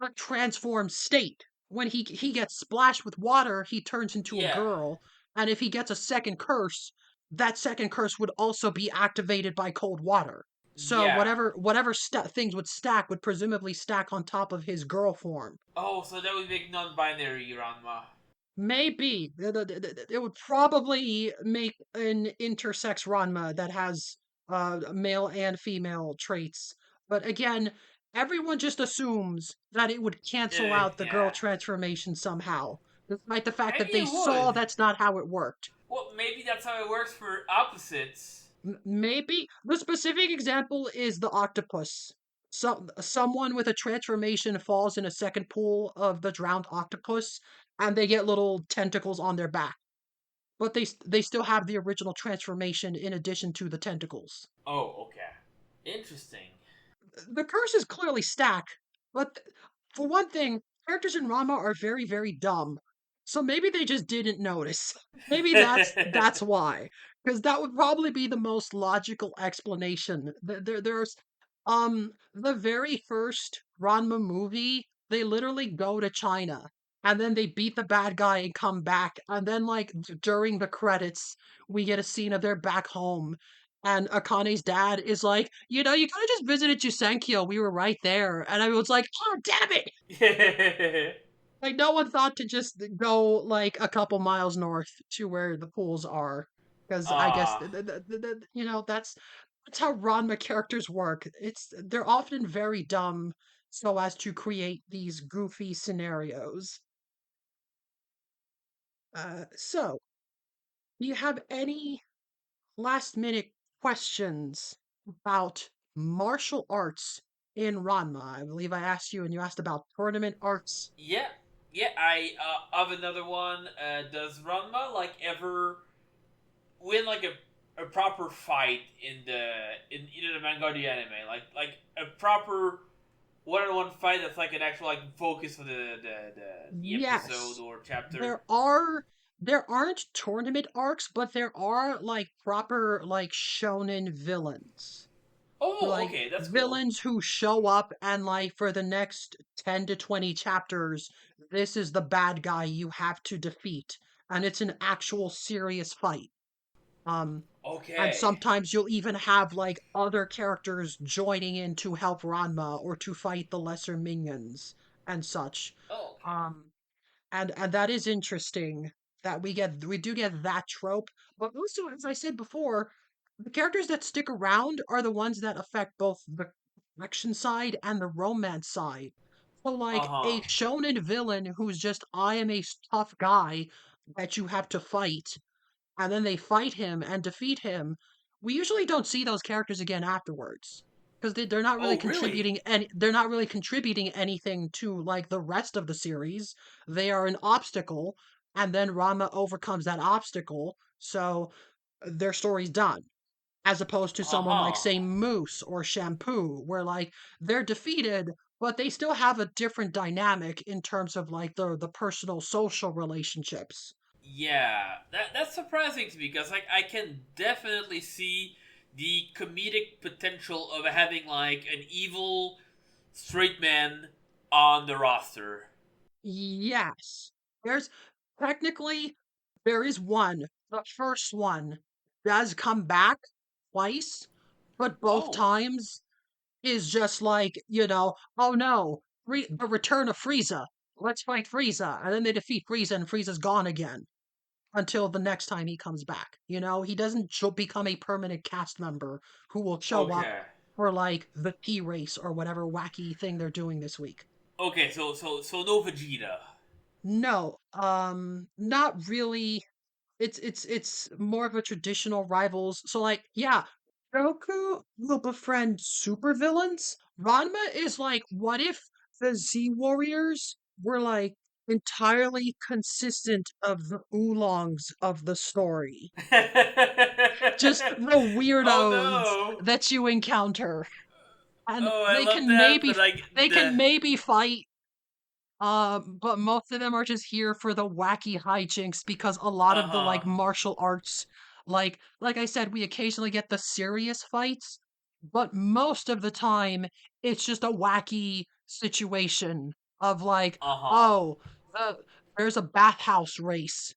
a transformed state. When he gets splashed with water, he turns into a Yeah. girl, and if he gets a second curse, that second curse would also be activated by cold water. So Yeah. things would stack would presumably stack on top of his girl form. Oh, so that would make non-binary Ranma. Maybe it would probably make an intersex Ranma that has male and female traits. But again, everyone just assumes that it would cancel out the girl Yeah. transformation somehow, despite the fact that Maybe they it saw would. that's not how it worked. Well, maybe that's how it works for opposites. Maybe the specific example is the octopus. Someone with a transformation falls in a second pool of the drowned octopus, and they get little tentacles on their back. But they still have the original transformation in addition to the tentacles. Oh, okay. Interesting. The curses clearly stack, but for one thing, characters in Ranma are very, very dumb. So maybe they just didn't notice. Maybe that's why. Because that would probably be the most logical explanation. There's the very first Ranma movie, they literally go to China and then they beat the bad guy and come back. And then like during the credits, we get a scene of their back home. And Akane's dad is like, you know, you could have just visited Jusenkyo. We were right there. And everyone's like, oh, damn it. Like no one thought to just go like a couple miles north to where the pools are, because I guess Ah, you know that's how Ranma characters work. They're often very dumb so as to create these goofy scenarios. So do you have any last minute questions about martial arts in Ranma? I believe I asked you, and you asked about tournament arts. yeah, yeah. I have another one. Does Ranma like ever win like a proper fight in either the manga or the anime? Like a proper one-on-one fight that's like an actual like focus for the episode Yes, or chapter. there are there aren't tournament arcs, but there are like proper like shonen villains. Oh, Like okay, that's cool. villains who show up and like for the next 10 to 20 chapters, this is the bad guy you have to defeat. And it's an actual serious fight. Um and Okay. sometimes you'll even have like other characters joining in to help Ranma or to fight the lesser minions and such. Oh, okay. Um and that is interesting that we do get that trope, but also as I said before, the characters that stick around are the ones that affect both the action side and the romance side. So Uh like a huh. shonen villain who's just I am a tough guy that you have to fight, and then they fight him and defeat him, we usually don't see those characters again afterwards because they're not really Oh, really? contributing any they're not really contributing anything to like the rest of the series. They are an obstacle, and then Rama overcomes that obstacle, so their story's done. As opposed to Uh someone like huh. say Moose or Shampoo, where like they're defeated, but they still have a different dynamic in terms of like the personal social relationships. Yeah, that's surprising to me because like I can definitely see the comedic potential of having like an evil straight man on the roster. Yes. There's technically there is one. The first one does come back twice, but both Oh, times is just like, you know, oh no, the return of Frieza. Let's fight Frieza. And then they defeat Frieza and Frieza's gone again until the next time he comes back. You know, he doesn't become a permanent cast member who will show up okay, for like the T race or whatever wacky thing they're doing this week. okay. So no Vegeta. No, not really. It's more of a traditional rivals. So like, yeah, Goku will befriend supervillains. Ranma is like, what if the Z Warriors were like entirely consistent of the oolongs of the story? Just the Oh weirdos no! that you encounter. And Oh, I love that, but like they can the maybe fight, but most of them are just here for the wacky hijinks because a lot uh of the huh like martial arts, like I said, we occasionally get the serious fights, but most of the time it's just a wacky situation of like, uh huh. oh, the, there's a bathhouse race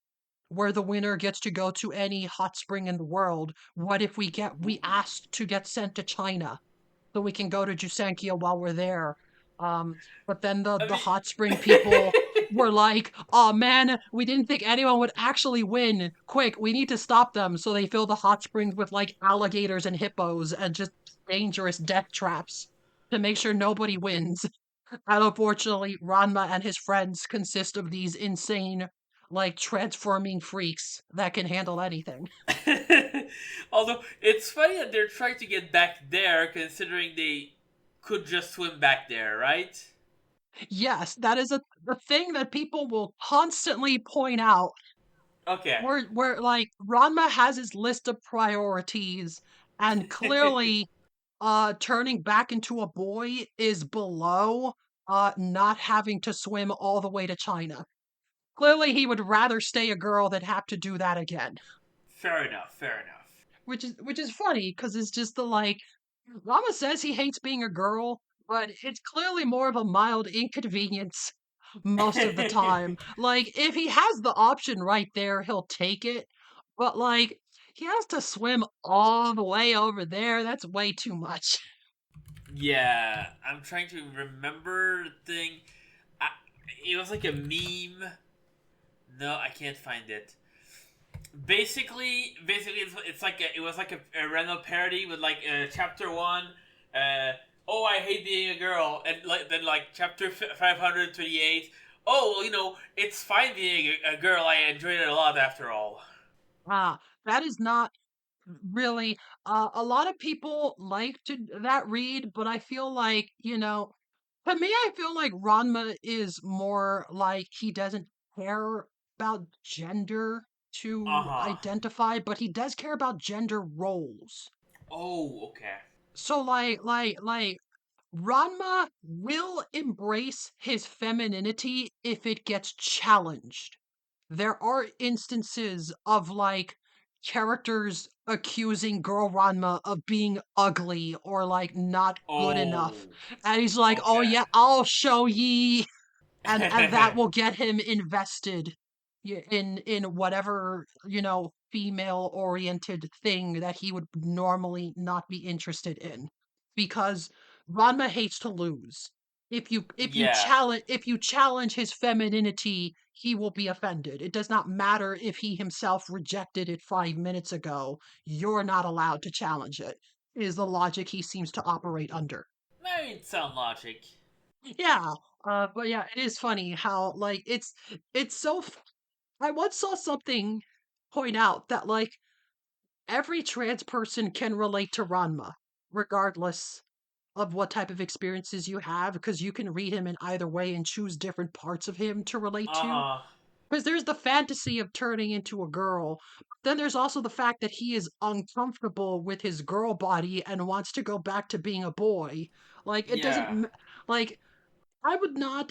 where the winner gets to go to any hot spring in the world. What if we Ooh. asked to get sent to China? So we can go to Jusankia while we're there. But then I the mean, hot spring people were like, "Oh man, we didn't think anyone would actually win. Quick, we need to stop them." So they fill the hot springs with like alligators and hippos and just dangerous death traps to make sure nobody wins. And unfortunately, Ranma and his friends consist of these insane, like transforming freaks that can handle anything. although it's funny that they're trying to get back there, considering they could just swim back there, right? Yes, that is the thing that people will constantly point out. Okay. Where like Ranma has his list of priorities, and clearly, turning back into a boy is below. not having to swim all the way to China. Clearly, he would rather stay a girl than have to do that again. Fair enough. Fair enough. Which is funny because it's just the like Rama says he hates being a girl, but it's clearly more of a mild inconvenience most of the time. Like if he has the option right there, he'll take it. But like he has to swim all the way over there. That's way too much. Yeah, I'm trying to remember the thing. I, it was like a meme. No, I can't find it. Basically, it's like it was like a random parody with like chapter one. Oh, I hate being a girl, and like then like chapter 528. Oh, well, it's fine being a girl. I enjoyed it a lot after all. That is not really a lot of people like to that read, but I feel like, to me I feel like Ranma is more like he doesn't care about gender Uh to huh. identify, but he does care about gender roles. Oh, okay. So like Ranma will embrace his femininity if it gets challenged. There are instances of like characters accusing girl Ranma of being ugly or like not good enough. Oh, And he's like, "Oh okay. yeah, I'll show ye." And that will get him invested in whatever, female oriented thing that he would normally not be interested in, because Ranma hates to lose. Yeah. If you challenge his femininity, he will be offended. It does not matter if he himself rejected it 5 minutes ago. You're not allowed to challenge it, is the logic he seems to operate under. Very sound logic. Yeah, but yeah, it is funny how like it's so. I once saw something point out that like every trans person can relate to Ranma, regardless of what type of experiences you have, because you can read him in either way and choose different parts of him to relate Uh to. huh. Because there's the fantasy of turning into a girl, but then there's also the fact that he is uncomfortable with his girl body and wants to go back to being a boy. Like it doesn't Yeah. like I would not.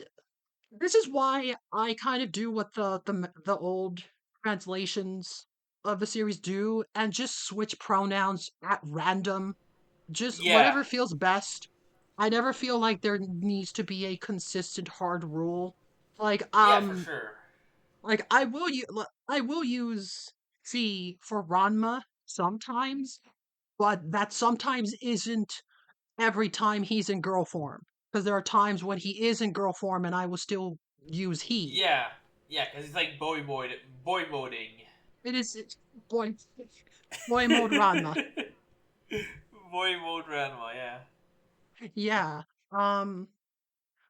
This is why I kind of do what the old translations of the series do and just switch pronouns at random, just Yeah. whatever feels best. I never feel like there needs to be a consistent hard rule. Like Yeah, for sure. I will use C for Ranma sometimes, but that sometimes isn't every time he's in girl form. Because there are times when he is in girl form and I will still use he. Yeah. Yeah, because it's like boy moding. It's boy boy mode Ranma. Boy mode Ranma, yeah. Yeah. Um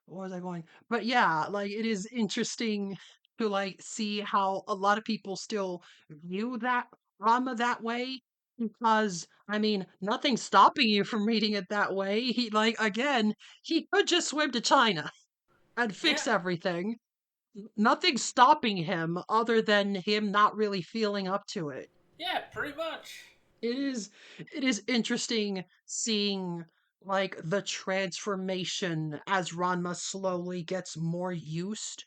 what was I going? But yeah, like it is interesting to like see how a lot of people still view that Ranma that way. Because I mean, nothing's stopping you from reading it that way. He like again, he could just swim to China and Yeah. fix everything. Nothing's stopping him other than him not really feeling up to it. Yeah, pretty much. It is interesting seeing like the transformation as Ranma slowly gets more used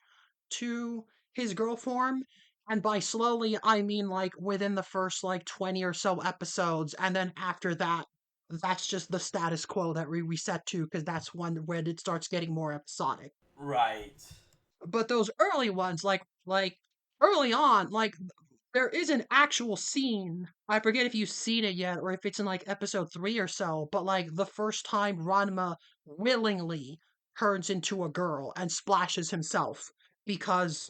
to his girl form. And by slowly, I mean like within the first like 20 or so episodes, and then after that, that's just the status quo that we reset to because that's when it starts getting more episodic. Right. But those early ones, like early on, like there is an actual scene. I forget if you've seen it yet or if it's in like episode 3 or so, but like the first time Ranma willingly turns into a girl and splashes himself because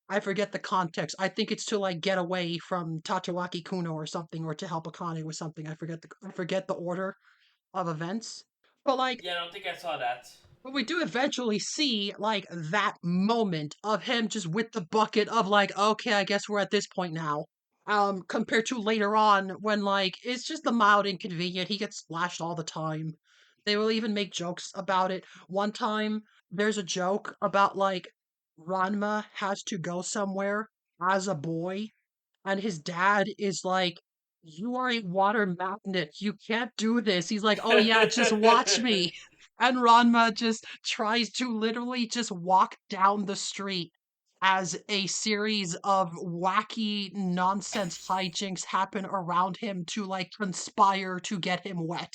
I forget the context. I think it's to like get away from Tachawaki Kuno or something or to help Akane with something. I forget the order of events. But like Yeah, I don't think I saw that. but we do eventually see like that moment of him just with the bucket of like, okay, I guess we're at this point now. Compared to later on when like it's just the mild inconvenient. He gets splashed all the time. They will even make jokes about it. One time there's a joke about like Ranma has to go somewhere as a boy, and his dad is like, "You are a water magnet. You can't do this." He's like, "Oh yeah, just watch me." And Ranma just tries to literally just walk down the street as a series of wacky nonsense hijinks happen around him to like conspire to get him wet.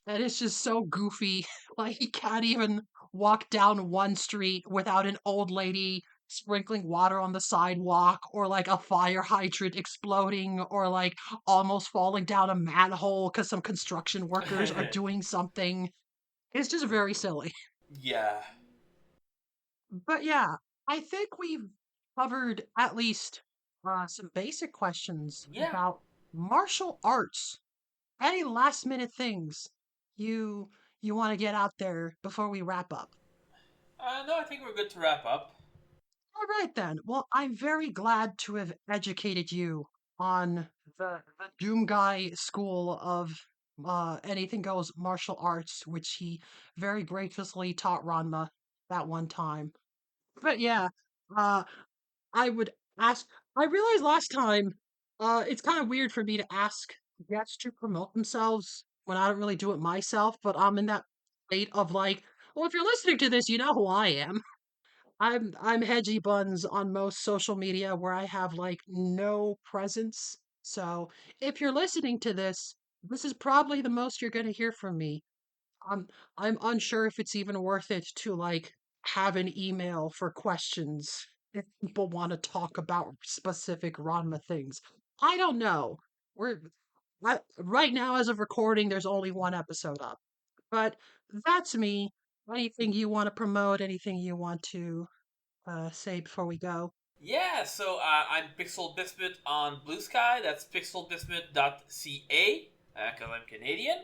And it's just so goofy. Like he can't even walk down one street without an old lady sprinkling water on the sidewalk or like a fire hydrant exploding or like almost falling down a manhole because some construction workers are doing something. It's just very silly. Yeah. But yeah, I think we've covered at least some basic questions Yeah. about martial arts. Any last minute things you you want to get out there before we wrap up? No, I think we're good to wrap up. All right then. Well, I'm very glad to have educated you on the Doomguy school of anything goes martial arts, which he very graciously taught Ranma that one time. But yeah, uh, I would ask. I realized last time, it's kind of weird for me to ask guests to promote themselves when I don't really do it myself. But I'm in that state of like, well, if you're listening to this, you know who I am. I'm Hedgy Buns on most social media where I have like no presence. So if you're listening to this, this is probably the most you're gonna hear from me. I'm I'm unsure if it's even worth it to like have an email for questions if people want to talk about specific Ranma things. I don't know. We're right now as of recording, there's only one episode up. But that's me. Anything you want to promote, anything you want to say before we go? Yeah, so I'm Pixel Bismuth on Blue Sky. That's pixelbismuth.ca because I'm Canadian.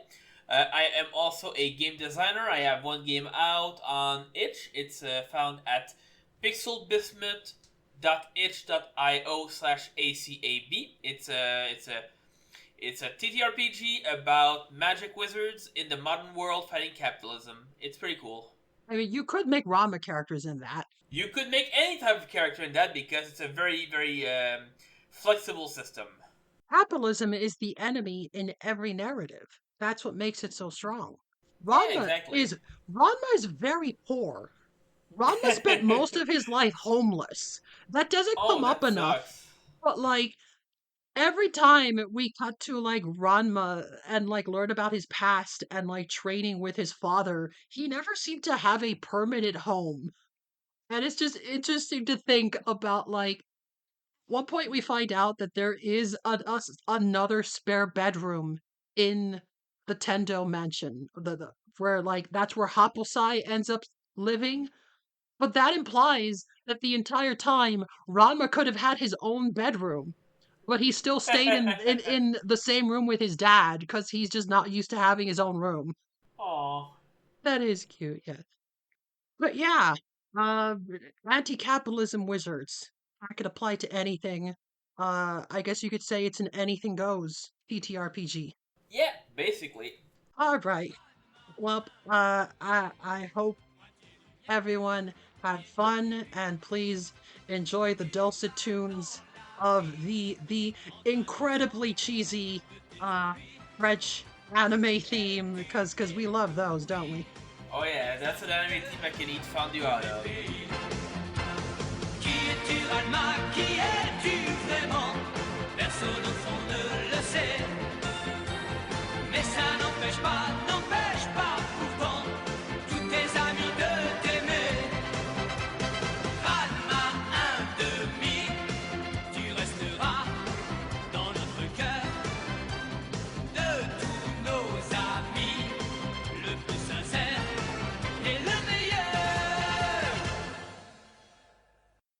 I am also a game designer. I have one game out on itch. It's found at pixelbismuth.itch.io/acab. It's a TTRPG about magic wizards in the modern world fighting capitalism. It's pretty cool. I mean, you could make Ranma characters in that. You could make any type of character in that because it's a very flexible system. Capitalism is the enemy in every narrative. That's what makes it so strong. Yeah, Ranma exactly. is Ranma is very poor. Ranma spent most of his life homeless. That doesn't Oh, come up that enough. sucks. But like every time we cut to like Ranma and like learn about his past and like training with his father, he never seemed to have a permanent home. And it's just interesting to think about like one point we find out that there is another spare bedroom in the Tendo mansion, the where like that's where Haposai ends up living. But that implies that the entire time Ranma could have had his own bedroom, but he still stayed in the same room with his dad because he's just not used to having his own room. Aw. That is cute, yes. But yeah, uh, anti-capitalism wizards. That could apply to anything. I guess you could say it's an anything goes TTRPG. Yeah, basically. All right. Well, I hope everyone had fun and please enjoy the dulcet tunes of the incredibly cheesy uh French anime theme because we love those, don't we? Oh yeah, that's an anime team I can eat fondue out of.